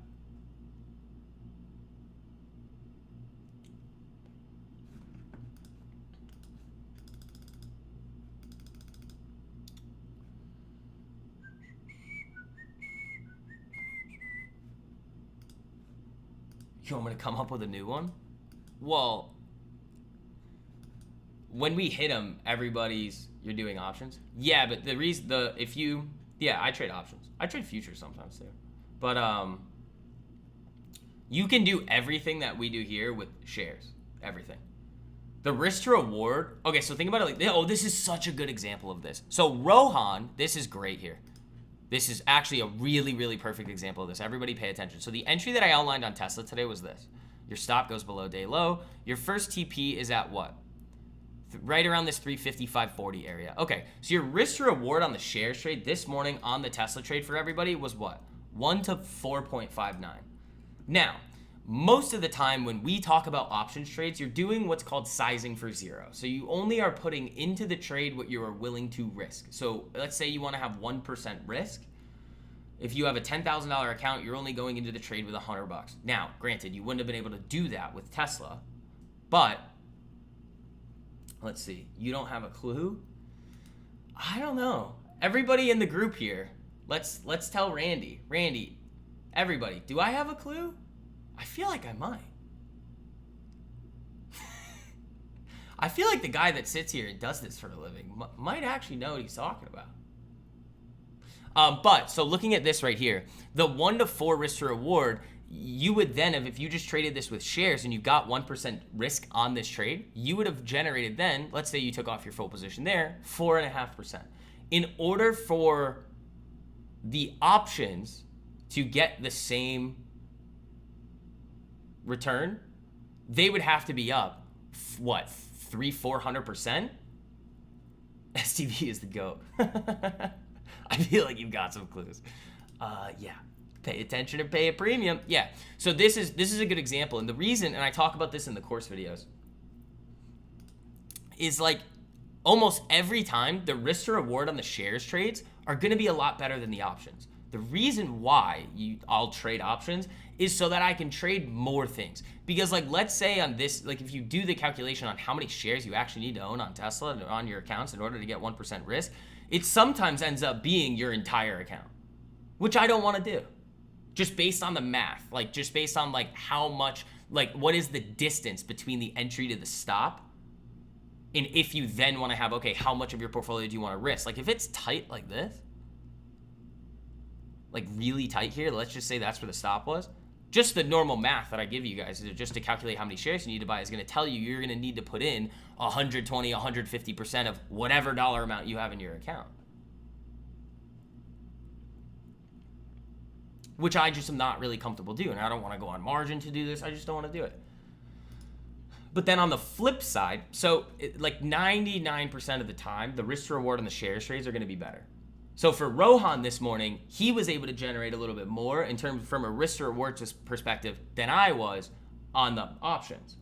You want me to come up with a new one? Well, when we hit them, you're doing options. Yeah, but the reason, I trade options. I trade futures sometimes too. But you can do everything that we do here with shares. Everything. The risk to reward. Okay, so think about it like, oh, this is such a good example of this. So Rohan, this is great here. This is actually a really, really perfect example of this. Everybody pay attention. So the entry that I outlined on Tesla today was this. Your stop goes below day low. Your first TP is at what? Right around this 355.40 area. Okay, so your risk to reward on the shares trade this morning on the Tesla trade for everybody was what? 1 to 4.59. Now, most of the time when we talk about options trades, you're doing what's called sizing for zero. So you only are putting into the trade what you are willing to risk. So let's say you want to have 1% risk. If you have a $10,000 account, you're only going into the trade with $100. Now, granted, you wouldn't have been able to do that with Tesla, but let's see, you don't have a clue? I don't know. Everybody in the group here, let's tell Randy. Randy, everybody, do I have a clue? I feel like I might. I feel like the guy that sits here and does this for a living might actually know what he's talking about. But, so looking at this right here, the 1 to 4 risk to reward, you would then have, if you just traded this with shares and you got 1% risk on this trade, you would have generated then, let's say you took off your full position there, 4.5%. In order for the options to get the same return, they would have to be up, what, 300-400%? STV is the GOAT. I feel like you've got some clues. Yeah. Pay attention and pay a premium. Yeah. So this is a good example. And the reason, and I talk about this in the course videos, is like almost every time the risk to reward on the shares trades are going to be a lot better than the options. The reason why I'll trade options is so that I can trade more things. Because like, let's say on this, like if you do the calculation on how many shares you actually need to own on Tesla and on your accounts in order to get 1% risk, it sometimes ends up being your entire account, which I don't want to do. Just based on the math, like just based on like how much, like what is the distance between the entry to the stop? And if you then want to have, okay, how much of your portfolio do you want to risk? Like if it's tight like this, like really tight here, let's just say that's where the stop was. Just the normal math that I give you guys, just to calculate how many shares you need to buy, is going to tell you you're going to need to put in 120, 150% of whatever dollar amount you have in your account. Which I just am not really comfortable doing. I don't want to go on margin to do this. I just don't want to do it. But then on the flip side, so like 99% of the time, the risk to reward on the shares trades are going to be better. So for Rohan this morning, he was able to generate a little bit more in terms from a risk to reward perspective than I was on the options.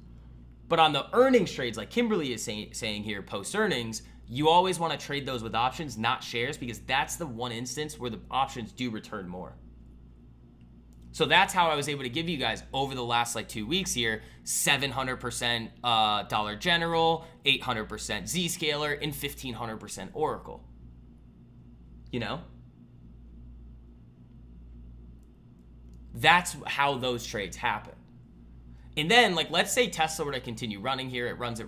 But on the earnings trades, like Kimberly is saying here, post earnings, you always want to trade those with options, not shares, because that's the one instance where the options do return more. So that's how I was able to give you guys over the last like 2 weeks here, 700% Dollar General, 800% Zscaler, and 1500% Oracle. You know? That's how those trades happen. And then, like, let's say Tesla were to continue running here. It runs.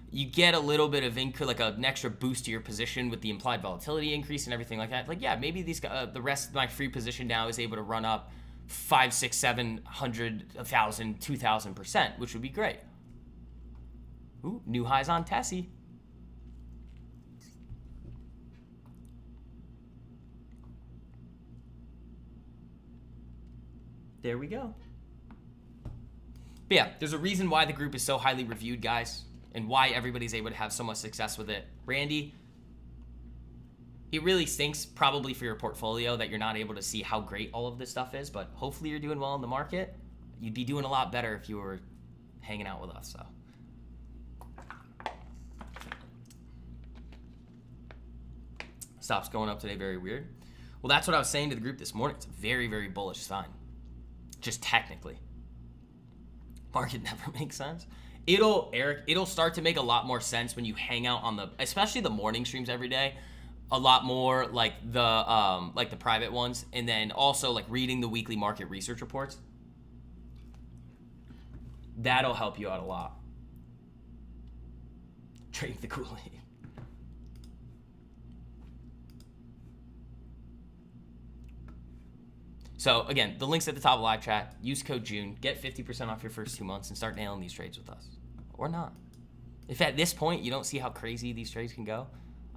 You get a little bit of like an extra boost to your position with the implied volatility increase and everything like that. Like, yeah, maybe these the rest of my free position now is able to run up 500, 600, 700, 1,000, 2,000%, which would be great. Ooh, new highs on Tessie. There we go. But yeah, there's a reason why the group is so highly reviewed, guys, and why everybody's able to have so much success with it. Randy, it really stinks probably for your portfolio that you're not able to see how great all of this stuff is, but hopefully you're doing well in the market. You'd be doing a lot better if you were hanging out with us, so. Stops going up today, very weird. Well, that's what I was saying to the group this morning. It's a very, very bullish sign, just technically. Market never makes sense. It'll start to make a lot more sense when you hang out on especially the morning streams every day, a lot more like the private ones, and then also like reading the weekly market research reports. That'll help you out a lot. Drink the Kool-Aid. So again, the link's at the top of the live chat. Use code June. Get 50% off your first 2 months and start nailing these trades with us. Or not. If at this point you don't see how crazy these trades can go,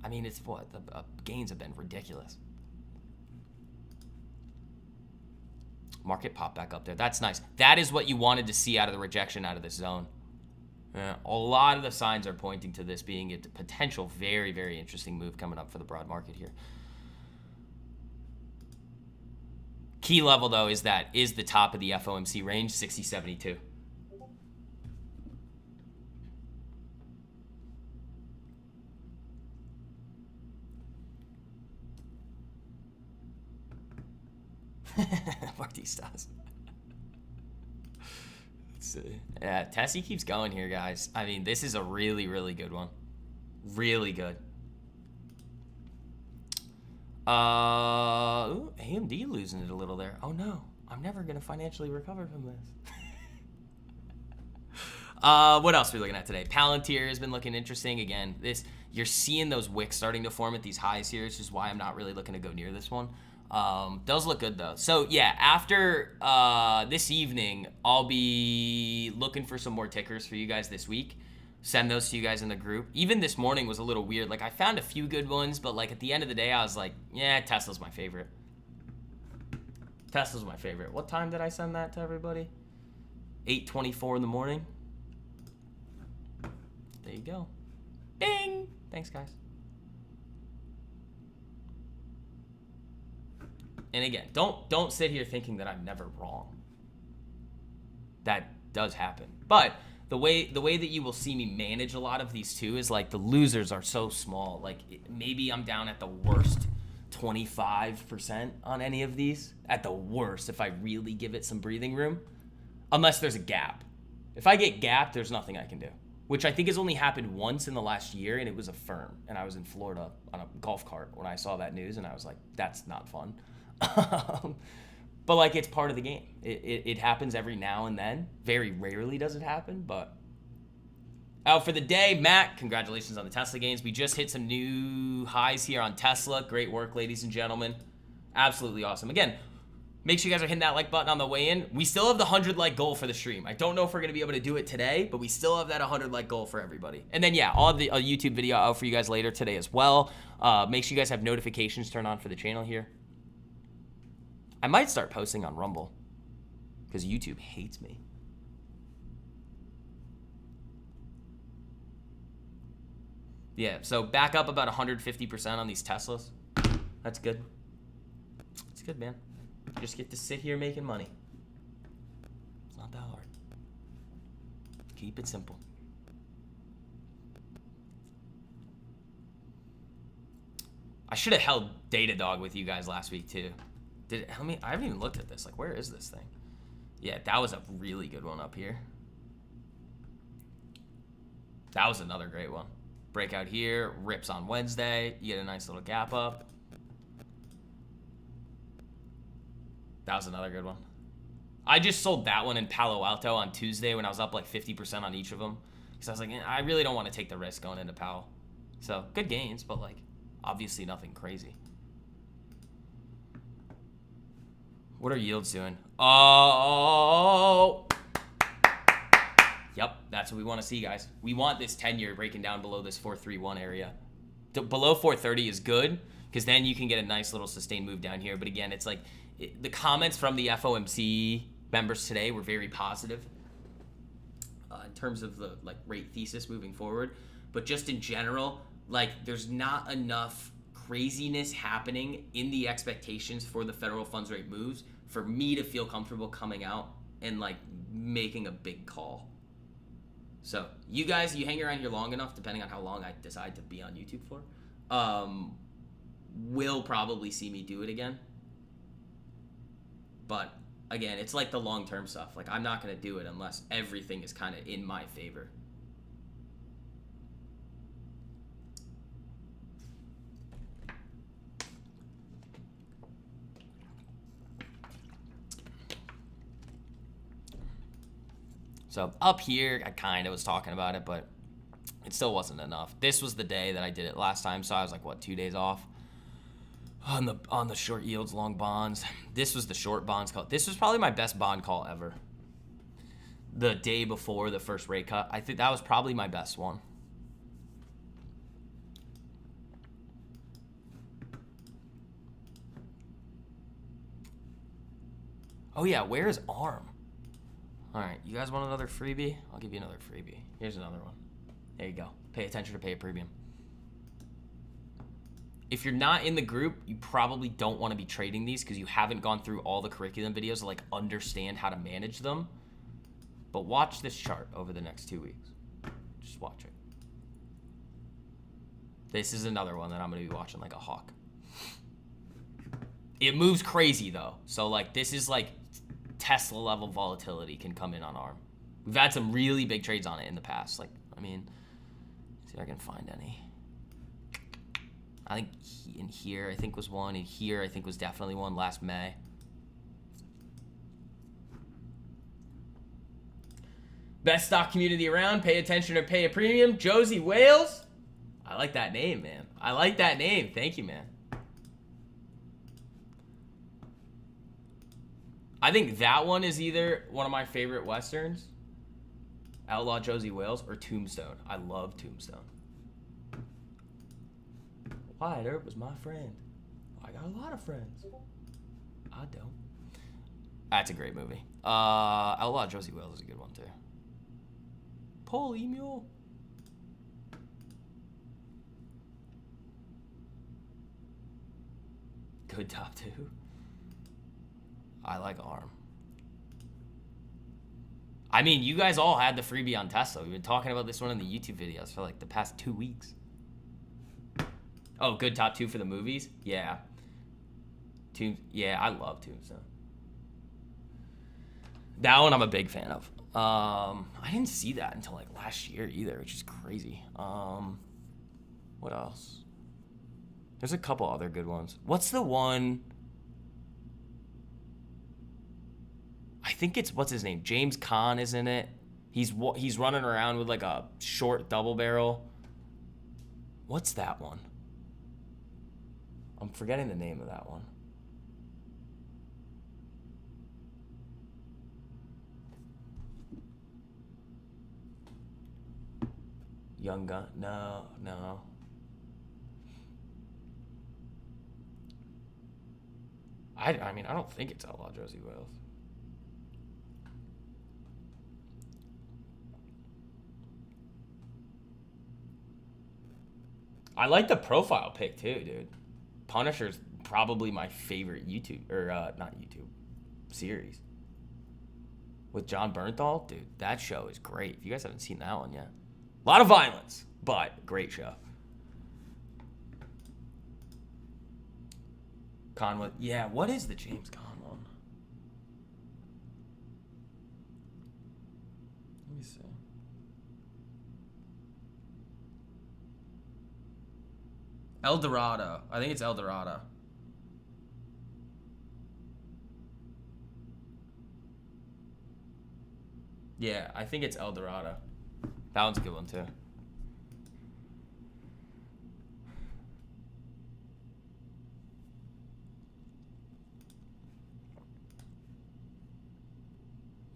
I mean, it's what? The gains have been ridiculous. Market pop back up there. That's nice. That is what you wanted to see out of the rejection out of this zone. Yeah, a lot of the signs are pointing to this being a potential very, very interesting move coming up for the broad market here. Key level, though, is the top of the FOMC range, 60.72. Martistas. Let's see. Yeah, Tessie keeps going here, guys. I mean, this is a really, really good one. Really good. Ooh, AMD losing it a little there. Oh no, I'm never gonna financially recover from this. What else are we looking at today? Palantir has been looking interesting. Again, you're seeing those wicks starting to form at these highs here, which is why I'm not really looking to go near this one. Does look good though. So yeah, after this evening, I'll be looking for some more tickers for you guys this week. Send those to you guys in the group. Even this morning was a little weird. Like, I found a few good ones, but like at the end of the day, I was like, yeah, Tesla's my favorite. Tesla's my favorite. What time did I send that to everybody? 8:24 in the morning. There you go. Ding! Thanks, guys. And again, don't sit here thinking that I'm never wrong. That does happen. But the way that you will see me manage a lot of these too is like the losers are so small. Like maybe I'm down at the worst 25% on any of these. At the worst, if I really give it some breathing room. Unless there's a gap. If I get gapped, there's nothing I can do. Which I think has only happened once in the last year, and it was a firm. And I was in Florida on a golf cart when I saw that news, and I was like, that's not fun. But like, it's part of the game. It happens every now and then. Very rarely does it happen, but out for the day, Matt, congratulations on the Tesla gains. We just hit some new highs here on Tesla. Great work, ladies and gentlemen. Absolutely awesome. Again, make sure you guys are hitting that like button on the way in. We still have the 100 like goal for the stream. I don't know if we're going to be able to do it today, but we still have that 100 like goal for everybody. And then yeah, I'll have a YouTube video out for you guys later today as well. Make sure you guys have notifications turned on for the channel here. I might start posting on Rumble because YouTube hates me. Yeah, so back up about 150% on these Teslas. That's good. It's good, man. You just get to sit here making money. It's not that hard. Keep it simple. I should have held Datadog with you guys last week too. I haven't even looked at this. Like, where is this thing? Yeah, that was a really good one up here. That was another great one. Breakout here, rips on Wednesday. You get a nice little gap up. That was another good one. I just sold that one in Palo Alto on Tuesday when I was up like 50% on each of them. Because I was like, I really don't want to take the risk going into Palo. So, good gains, but like, obviously nothing crazy. What are yields doing? Oh! Yep, that's what we want to see, guys. We want this 10-year breaking down below this 431 area. Below 430 is good, because then you can get a nice little sustained move down here. But again, it's like the comments from the FOMC members today were very positive in terms of the like rate thesis moving forward. But just in general, like there's not enough craziness happening in the expectations for the federal funds rate moves for me to feel comfortable coming out and like making a big call. So you guys, you hang around here long enough, depending on how long I decide to be on YouTube for, will probably see me do it again. But again, it's like the long-term stuff. Like I'm not going to do it unless everything is kind of in my favor. So up here, I kind of was talking about it, but it still wasn't enough. This was the day that I did it last time, so I was like, what, 2 days off on the short yields, long bonds. This was the short bonds call. This was probably my best bond call ever. The day before the first rate cut, I think that was probably my best one. Oh yeah, where is ARM? All right, you guys want another freebie? I'll give you another freebie. Here's another one. There you go. Pay attention to pay a premium. If you're not in the group, you probably don't want to be trading these because you haven't gone through all the curriculum videos to like understand how to manage them. But watch this chart over the next 2 weeks. Just watch it. This is another one that I'm going to be watching like a hawk. It moves crazy though. So like this is like Tesla level volatility can come in on ARM. We've had some really big trades on it in the past. Like, I mean, see if I can find any. I think in here, I think was one. In here, I think was definitely one last May. Best stock community around. Pay attention or pay a premium. Josie Wales. I like that name, man. I like that name. Thank you, man. I think that one is either one of my favorite Westerns, Outlaw Josie Wales, or Tombstone. I love Tombstone. Wyatt Earp was my friend. I got a lot of friends. I don't. That's a great movie. Outlaw Josie Wales is a good one too. Paul Emule. Good top two. I like ARM. I mean, you guys all had the freebie on Tesla. We've been talking about this one in the YouTube videos for like the past 2 weeks. Oh, good top two for the movies? Yeah. Yeah, I love Tombstone. That one I'm a big fan of. I didn't see that until like last year either, which is crazy. What else? There's a couple other good ones. What's the one? I think it's, what's his name? James Caan is in it. He's running around with like a short double barrel. What's that one? I'm forgetting the name of that one. Young Gun? No. I mean, I don't think it's Outlaw Josie Wales. I like the profile pic too, dude. Punisher's probably my favorite YouTube, or not YouTube, series. With John Bernthal, dude, that show is great. If you guys haven't seen that one yet. A lot of violence, but great show. Conway, yeah, what is the James Conn one? Let me see. El Dorado. I think it's El Dorado. Yeah, I think it's El Dorado. That one's a good one, too.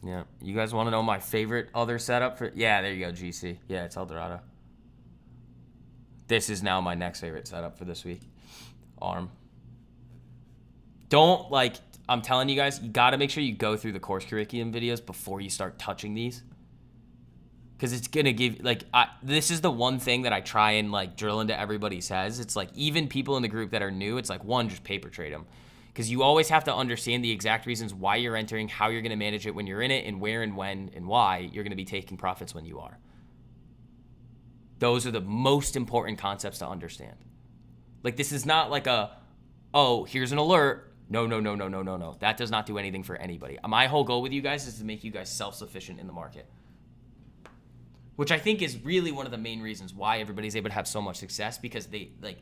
Yeah. You guys want to know my favorite other setup for... Yeah, there you go, GC. Yeah, it's El Dorado. This is now my next favorite setup for this week. ARM. Don't, like... I'm telling you guys, you got to make sure you go through the course curriculum videos before you start touching these. Because it's going to give, like, this is the one thing that I try and, like, drill into everybody's heads. It's like, even people in the group that are new, it's like, one, just paper trade them. Because you always have to understand the exact reasons why you're entering, how you're going to manage it when you're in it, and where and when and why you're going to be taking profits when you are. Those are the most important concepts to understand. Like, this is not like a, oh, here's an alert. No. That does not do anything for anybody. My whole goal with you guys is to make you guys self-sufficient in the market. Which I think is really one of the main reasons why everybody's able to have so much success, because they, like,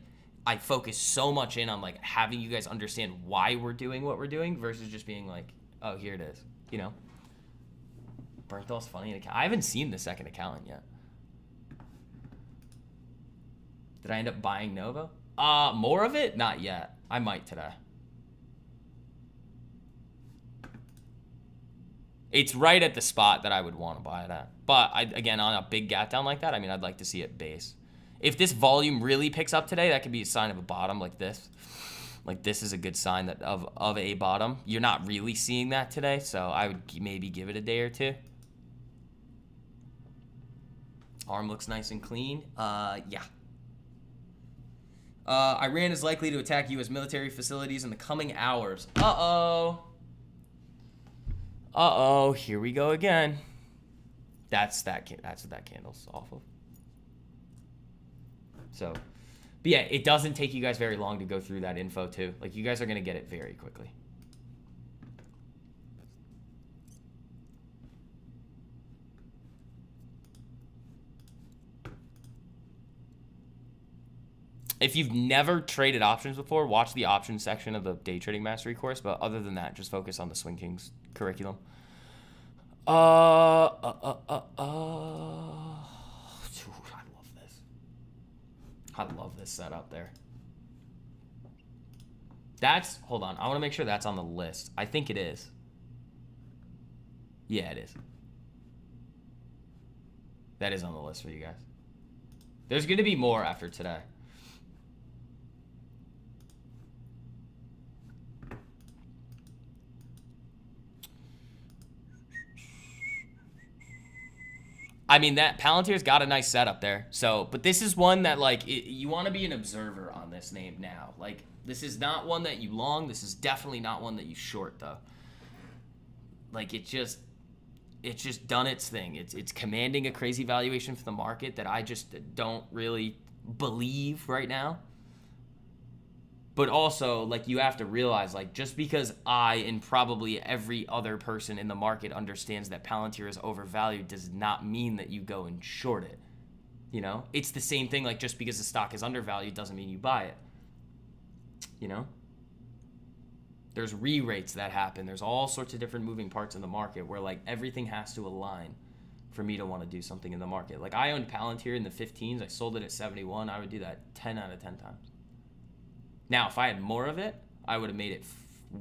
I focus so much in on, like, having you guys understand why we're doing what we're doing versus just being like, oh, here it is, you know? Bernthal's funny. I haven't seen the second accountant yet. Did I end up buying Nova? More of it? Not yet. I might today. It's right at the spot that I would want to buy it at. But, again, on a big gap down like that, I mean, I'd like to see it base. If this volume really picks up today, that could be a sign of a bottom like this. Like, this is a good sign that of a bottom. You're not really seeing that today, so I would maybe give it a day or two. Arm looks nice and clean. Yeah. Iran is likely to attack U.S. military facilities in the coming hours. Uh-oh, here we go again. That's what that candle's off of. So, but yeah, it doesn't take you guys very long to go through that info too. Like, you guys are going to get it very quickly. If you've never traded options before, watch the options section of the Day Trading Mastery course. But other than that, just focus on the Swing Kings curriculum. Dude, I love this. I love this setup there. Hold on. I want to make sure that's on the list. I think it is. Yeah, it is. That is on the list for you guys. There's going to be more after today. I mean, that Palantir's got a nice setup there. So, but this is one that, like, you want to be an observer on this name now. Like, this is not one that you long. This is definitely not one that you short, though. Like, it's just done its thing. It's commanding a crazy valuation for the market that I just don't really believe right now. But also, like, you have to realize, like, just because I and probably every other person in the market understands that Palantir is overvalued does not mean that you go and short it. You know? It's the same thing, like, just because the stock is undervalued doesn't mean you buy it. You know? There's re-rates that happen. There's all sorts of different moving parts in the market where, like, everything has to align for me to want to do something in the market. Like, I owned Palantir in the 15s. I sold it at 71. I would do that 10 out of 10 times. Now, if I had more of it, I would have made it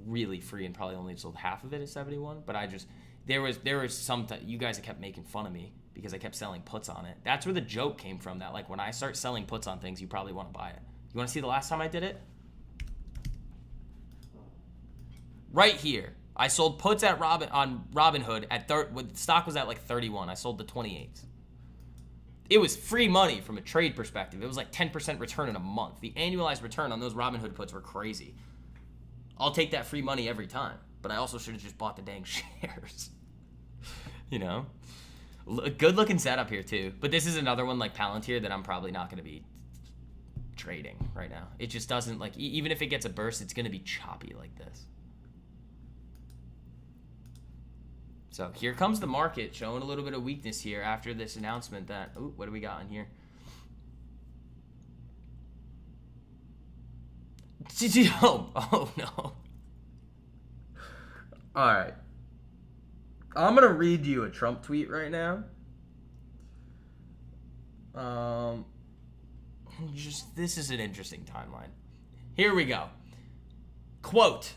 really free and probably only sold half of it at 71. But I just, there was some, you guys that kept making fun of me because I kept selling puts on it. That's where the joke came from, that, like, when I start selling puts on things, you probably want to buy it. You want to see the last time I did it? Right here. I sold puts at Robinhood at when the stock was at like 31. I sold the 28s. It was free money from a trade perspective. It was like 10% return in a month. The annualized return on those Robinhood puts were crazy. I'll take that free money every time. But I also should have just bought the dang shares. You know? Good looking setup here too. But this is another one like Palantir that I'm probably not going to be trading right now. It just doesn't, like, even if it gets a burst, it's going to be choppy like this. So here comes the market showing a little bit of weakness here after this announcement that, ooh, what do we got in here? Oh no. All right. I'm going to read you a Trump tweet right now. This is an interesting timeline. Here we go. Quote,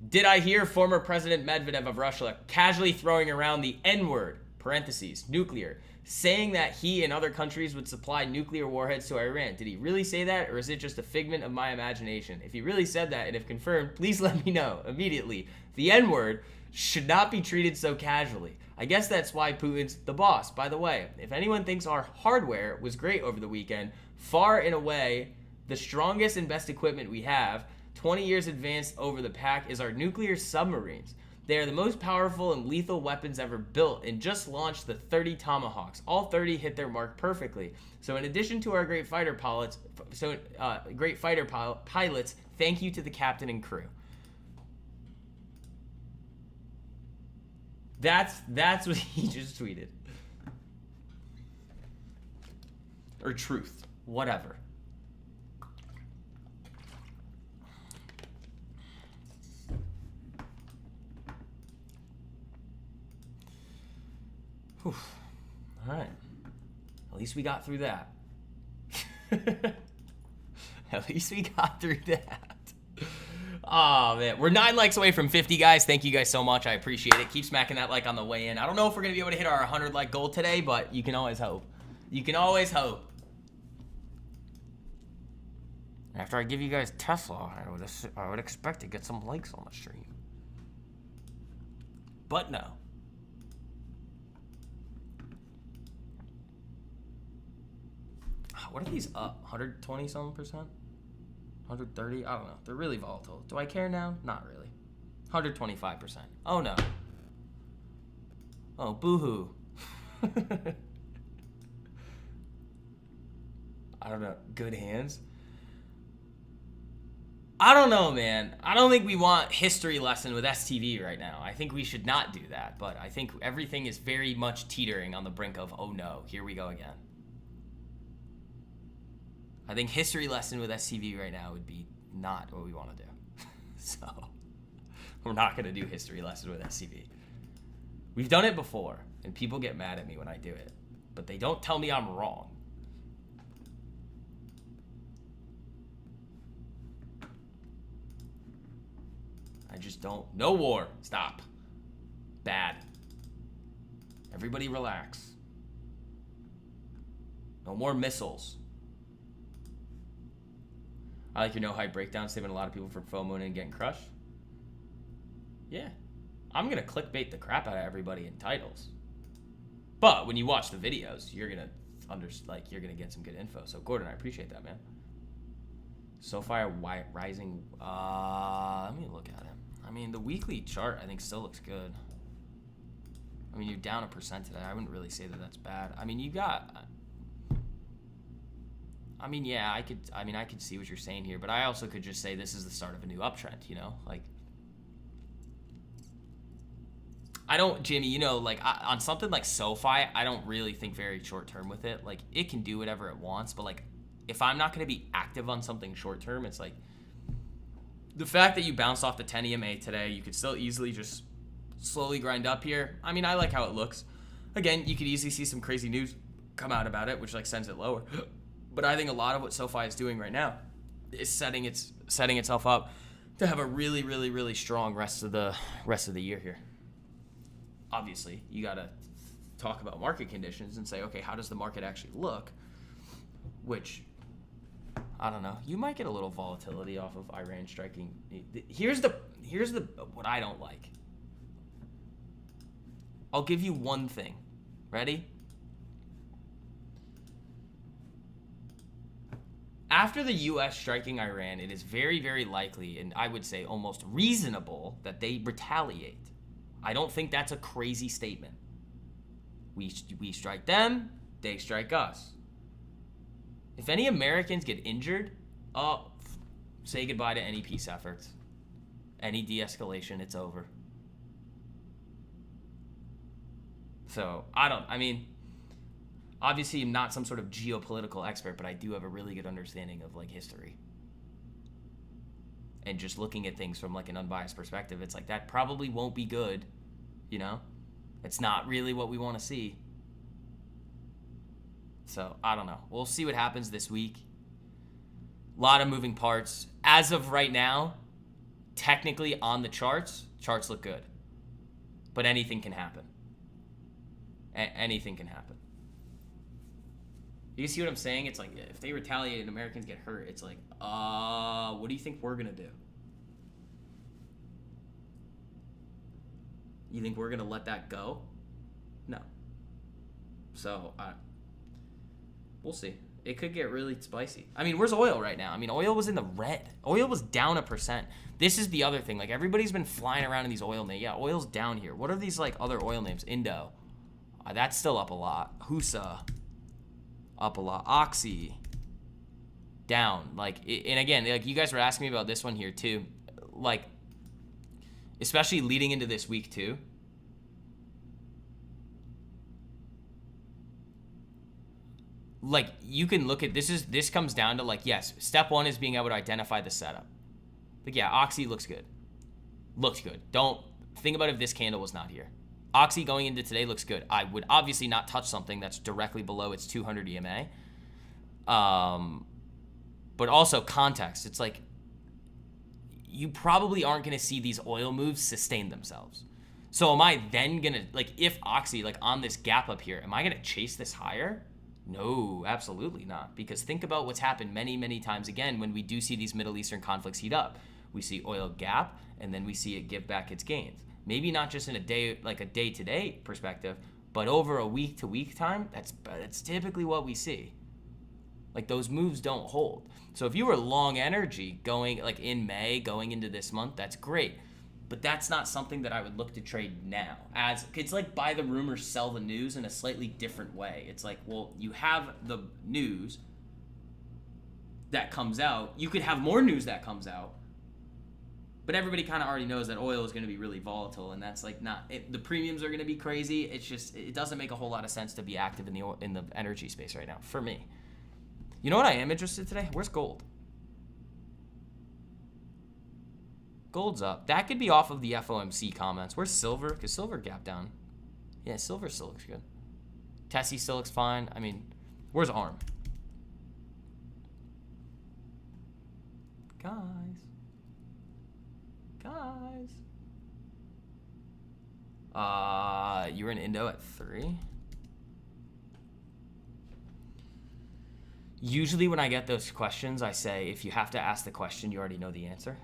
did I hear former President Medvedev of Russia casually throwing around the N-word, parentheses, nuclear, saying that he and other countries would supply nuclear warheads to Iran? Did he really say that, or is it just a figment of my imagination? If he really said that, and if confirmed, please let me know immediately. The N-word should not be treated so casually. I guess that's why Putin's the boss. By the way, if anyone thinks our hardware was great over the weekend, far and away, the strongest and best equipment we have, 20 years advanced over the pack, is our nuclear submarines. They are the most powerful and lethal weapons ever built and just launched the 30 Tomahawks. All 30 hit their mark perfectly. So in addition to our great fighter pilots, thank you to the captain and crew. That's what he just tweeted. Or truth. Whatever. Whew. All right. At least we got through that. At least we got through that. Oh, man. We're 9 likes away from 50, guys. Thank you guys so much. I appreciate it. Keep smacking that like on the way in. I don't know if we're going to be able to hit our 100 like goal today, but you can always hope. You can always hope. After I give you guys Tesla, I would expect to get some likes on the stream. But no. What are these up? 120 something percent? 130? I don't know. They're really volatile. Do I care now? Not really. 125%. Oh no. Oh, boo-hoo. I don't know. Good hands? I don't know, man. I don't think we want history lesson with STV right now. I think we should not do that, but I think everything is very much teetering on the brink of, oh no, here we go again. I think history lesson with STV right now would be not what we want to do. So, we're not going to do history lesson with STV. We've done it before, and people get mad at me when I do it. But they don't tell me I'm wrong. I just don't. No war. Stop. Bad. Everybody relax. No more missiles. I like your no hype breakdown, saving a lot of people from FOMO and getting crushed. Yeah. I'm going to clickbait the crap out of everybody in titles. But when you watch the videos, you're going to you're going to get some good info. So Gordon, I appreciate that, man. Sofi rising, let me look at him. I mean, the weekly chart I think still looks good. I mean, you're down 1% today. I wouldn't really say that that's bad. I mean, you got I mean, yeah, I could see what you're saying here, but I also could just say this is the start of a new uptrend, you know? Like, I don't, Jimmy, you know, like, on something like SoFi, I don't really think very short-term with it. Like, it can do whatever it wants, but, like, if I'm not going to be active on something short-term, it's like, the fact that you bounced off the 10 EMA today, you could still easily just slowly grind up here. I mean, I like how it looks. Again, you could easily see some crazy news come out about it, which, like, sends it lower. But I think a lot of what SoFi is doing right now is setting itself up to have a really, really, really strong rest of the year here. Obviously, you got to talk about market conditions and say, okay, how does the market actually look? Which, I don't know. You might get a little volatility off of Iran striking. Here's the what I don't like. I'll give you one thing. Ready? After the U.S. striking Iran, it is very, very likely, and I would say almost reasonable, that they retaliate. I don't think that's a crazy statement. We strike them, they strike us. If any Americans get injured, say goodbye to any peace efforts. Any de-escalation, it's over. So, obviously I'm not some sort of geopolitical expert, but I do have a really good understanding of, like, history. And just looking at things from, like, an unbiased perspective, it's like, that probably won't be good, you know? It's not really what we want to see. So, I don't know. We'll see what happens this week. A lot of moving parts. As of right now, technically on the charts look good. But anything can happen. Anything can happen. You see what I'm saying? It's like, if they retaliate and Americans get hurt, it's like, what do you think we're going to do? You think we're going to let that go? No. So, we'll see. It could get really spicy. I mean, where's oil right now? I mean, oil was in the red. Oil was down 1%. This is the other thing. Like, everybody's been flying around in these oil names. Yeah, oil's down here. What are these, like, other oil names? Indo. That's still up a lot. Husa. Up a lot. Oxy. Down. Like, and again, like, you guys were asking me about this one here, too. Like, especially leading into this week, too. Like, you can look at this comes down to, like, yes, step one is being able to identify the setup. Like, yeah, Oxy looks good. Looks good. Don't think about if this candle was not here. Oxy going into today looks good. I would obviously not touch something that's directly below its 200 EMA. But also context. It's like, you probably aren't going to see these oil moves sustain themselves. So am I then going to, like, if Oxy, like, on this gap up here, am I going to chase this higher? No, absolutely not. Because think about what's happened many, many times again when we do see these Middle Eastern conflicts heat up. We see oil gap, and then we see it give back its gains. Maybe not just in a day, like a day-to-day perspective, but over a week-to-week time, that's typically what we see. Like, those moves don't hold. So if you were long energy going, like, in May, going into this month, that's great. But that's not something that I would look to trade now. As it's like buy the rumor, sell the news in a slightly different way. It's like, well, you have the news that comes out. You could have more news that comes out. But everybody kind of already knows that oil is going to be really volatile, and that's like the premiums are going to be crazy. It's just, it doesn't make a whole lot of sense to be active in the energy space right now for me. You know what I am interested today? Where's gold? Gold's up. That could be off of the FOMC comments. Where's silver? Because silver gapped down. Yeah, silver still looks good. Tessie still looks fine. I mean, where's ARM? Guys. You were in Indo at 3. Usually when I get those questions, I say, if you have to ask the question, you already know the answer.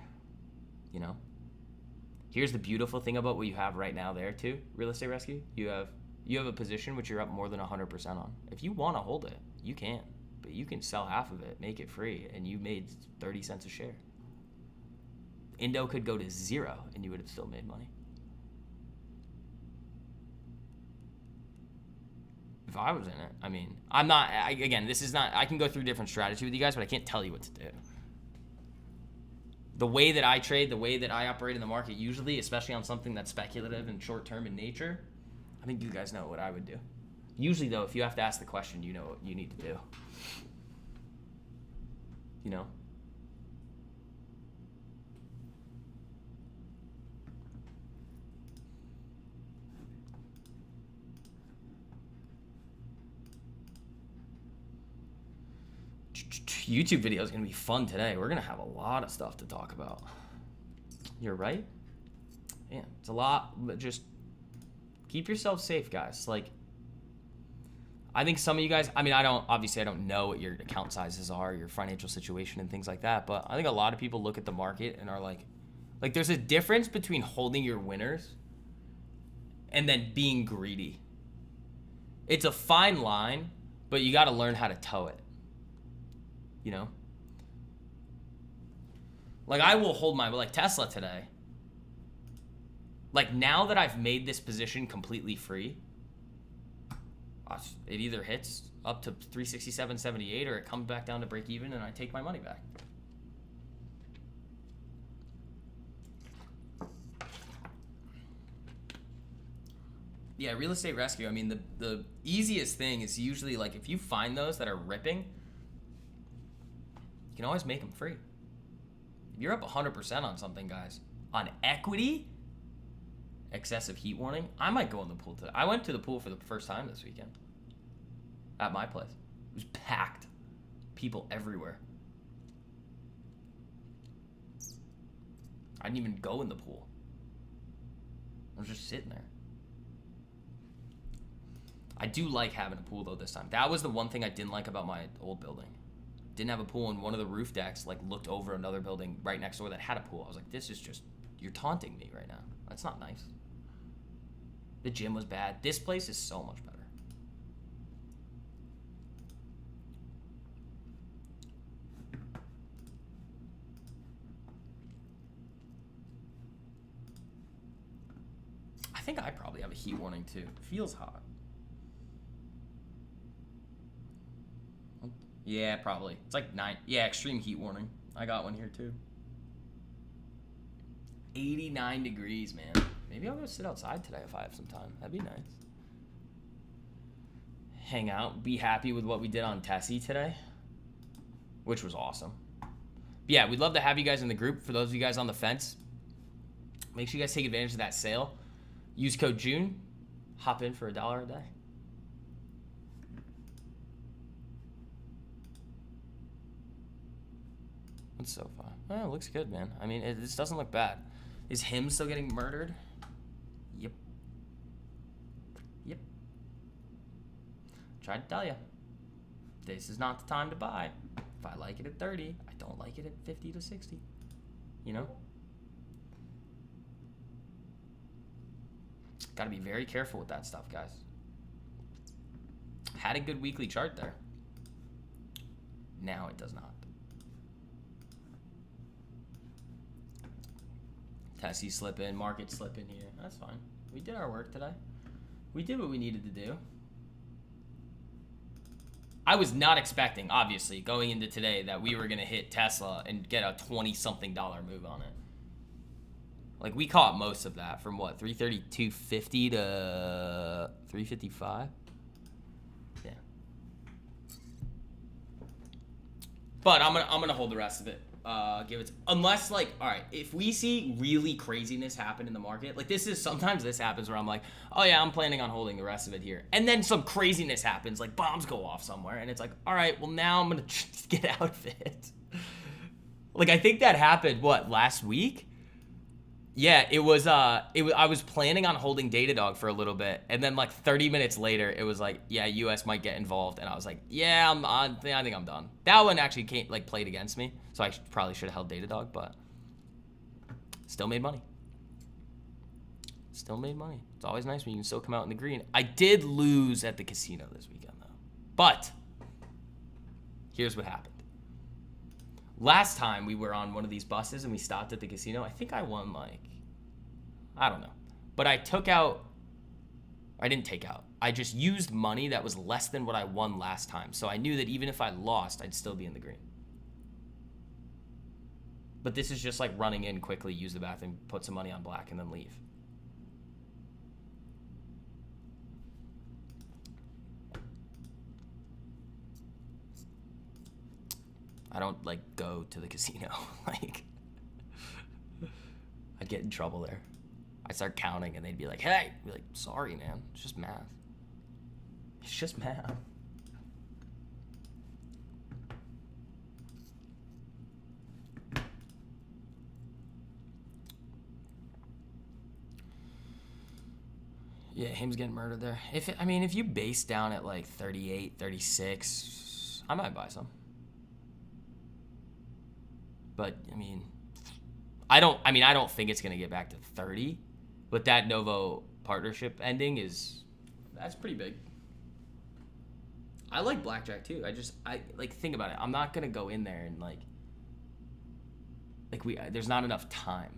You know? Here's the beautiful thing about what you have right now there, too, Real Estate Rescue. You have a position which you're up more than 100% on. If you want to hold it, you can. But you can sell half of it, make it free, and you made 30 cents a share. Indo could go to 0, and you would have still made money. If I was in it, I mean, I'm not, again, this is not, I can go through different strategy with you guys, but I can't tell you what to do. The way that I trade, the way that I operate in the market, usually, especially on something that's speculative and short-term in nature, I think you guys know what I would do. Usually, though, if you have to ask the question, you know what you need to do. You know? YouTube video is going to be fun today. We're going to have a lot of stuff to talk about. You're right. Yeah, it's a lot, but just keep yourself safe, guys. Like, I think some of you guys, I mean, I don't know what your account sizes are, your financial situation and things like that, but I think a lot of people look at the market and are like there's a difference between holding your winners and then being greedy. It's a fine line, but you got to learn how to toe it. You know, Like, I will hold my, like Tesla today. Like, now that I've made this position completely free, it either hits up to 367.78 or it comes back down to break even and I take my money back. Yeah, real estate rescue. I mean, the easiest thing is usually, like, if you find those that are ripping, you can always make them free. If you're up 100% on something, guys, on equity, excessive heat warning, I might go in the pool today. I went to the pool for the first time this weekend at my place. It was packed. People everywhere. I didn't even go in the pool. I was just sitting there. I do like having a pool, though, this time. That was the one thing I didn't like about my old building. Didn't have a pool, and one of the roof decks, like, looked over another building right next door that had a pool. I was like, this is just, you're taunting me right now. That's not nice. The gym was bad. This place is so much better. I think I probably have a heat warning, too. It feels hot. Yeah, probably. It's like 9. Yeah, extreme heat warning. I got one here too. 89 degrees, man. Maybe I'll go sit outside today if I have some time. That'd be nice. Hang out. Be happy with what we did on Tessie today, which was awesome. But yeah, we'd love to have you guys in the group. For those of you guys on the fence, make sure you guys take advantage of that sale. Use code June. Hop in for $1 a day. What's so far? Oh, it looks good, man. I mean, this doesn't look bad. Is him still getting murdered? Yep. Yep. Tried to tell you. This is not the time to buy. If I like it at 30, I don't like it at 50 to 60. You know? Gotta be very careful with that stuff, guys. Had a good weekly chart there. Now it does not. Tessie slip in, market slip in here. That's fine. We did our work today. We did what we needed to do. I was not expecting, obviously, going into today that we were going to hit Tesla and get a $20-something move on it. Like, we caught most of that from what, 332.50 to 355? Yeah. But I'm gonna hold the rest of it. Give it, unless, like, all right, if we see really craziness happen in the market, like, sometimes this happens where I'm like, oh yeah, I'm planning on holding the rest of it here, and then some craziness happens, like bombs go off somewhere, and it's like, all right, well, now I'm gonna get out of it. Like, I think that happened, what, last week? Yeah, it was I was planning on holding Datadog for a little bit, and then like 30 minutes later, it was like, yeah, US might get involved, and I was like, yeah, I think I'm done. That one actually played against me, so I probably should have held Datadog, but still made money. Still made money. It's always nice when you can still come out in the green. I did lose at the casino this weekend, though. But here's what happened. Last time we were on one of these buses and we stopped at the casino, I think I won, like, I don't know. But I didn't take out. I just used money that was less than what I won last time. So I knew that even if I lost, I'd still be in the green. But this is just like running in quickly, use the bathroom, put some money on black, and then leave. I don't, like, go to the casino. Like, I'd get in trouble there. I'd start counting, and they'd be like, hey! I'd be like, sorry, man. It's just math. It's just math. Yeah, him's getting murdered there. If you base down at, like, 38, 36, I might buy some. But, I don't think it's going to get back to 30. But that Novo partnership ending that's pretty big. I like blackjack, too. Think about it. I'm not going to go in there and, like, like there's not enough time.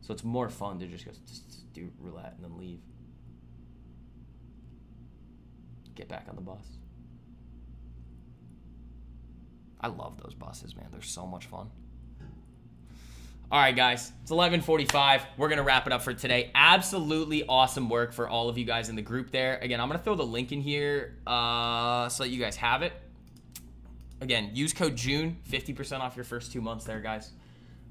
So it's more fun to just do roulette and then leave. Get back on the bus. I love those buses, man. They're so much fun. All right, guys. It's 11:45. We're going to wrap it up for today. Absolutely awesome work for all of you guys in the group there. Again, I'm going to throw the link in here so that you guys have it. Again, use code June, 50% off your first 2 months there, guys.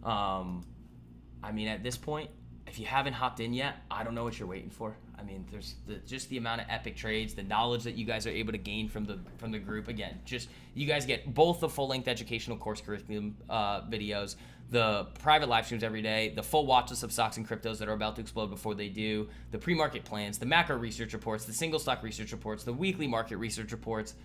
I mean, at this point, if you haven't hopped in yet, I don't know what you're waiting for. I mean, there's just the amount of epic trades, the knowledge that you guys are able to gain from the group. Again, just you guys get both the full-length educational course curriculum videos, the private live streams every day, the full watch list of stocks and cryptos that are about to explode before they do, the pre-market plans, the macro research reports, the single stock research reports, the weekly market research reports.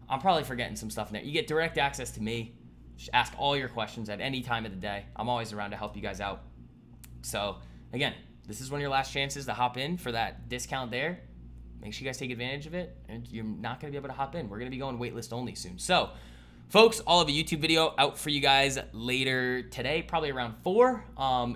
I'm probably forgetting some stuff in there. You get direct access to me. Just ask all your questions at any time of the day. I'm always around to help you guys out. So, again, this is one of your last chances to hop in for that discount there. Make sure you guys take advantage of it, and you're not going to be able to hop in. We're going to be going waitlist only soon. So, folks, I'll have a YouTube video out for you guys later today, probably around 4.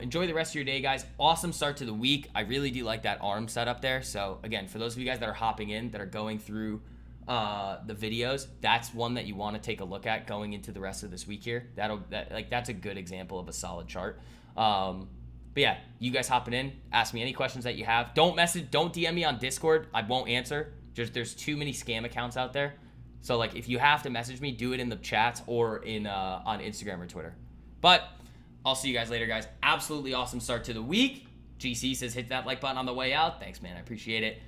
Enjoy the rest of your day, guys. Awesome start to the week. I really do like that arm setup there. So, again, for those of you guys that are hopping in, that are going through the videos, that's one that you want to take a look at going into the rest of this week here. That's a good example of a solid chart. But yeah, you guys hopping in, ask me any questions that you have. Don't DM me on Discord. I won't answer. There's too many scam accounts out there. So like, if you have to message me, do it in the chats or on Instagram or Twitter. But I'll see you guys later, guys. Absolutely awesome start to the week. GC says hit that like button on the way out. Thanks, man. I appreciate it.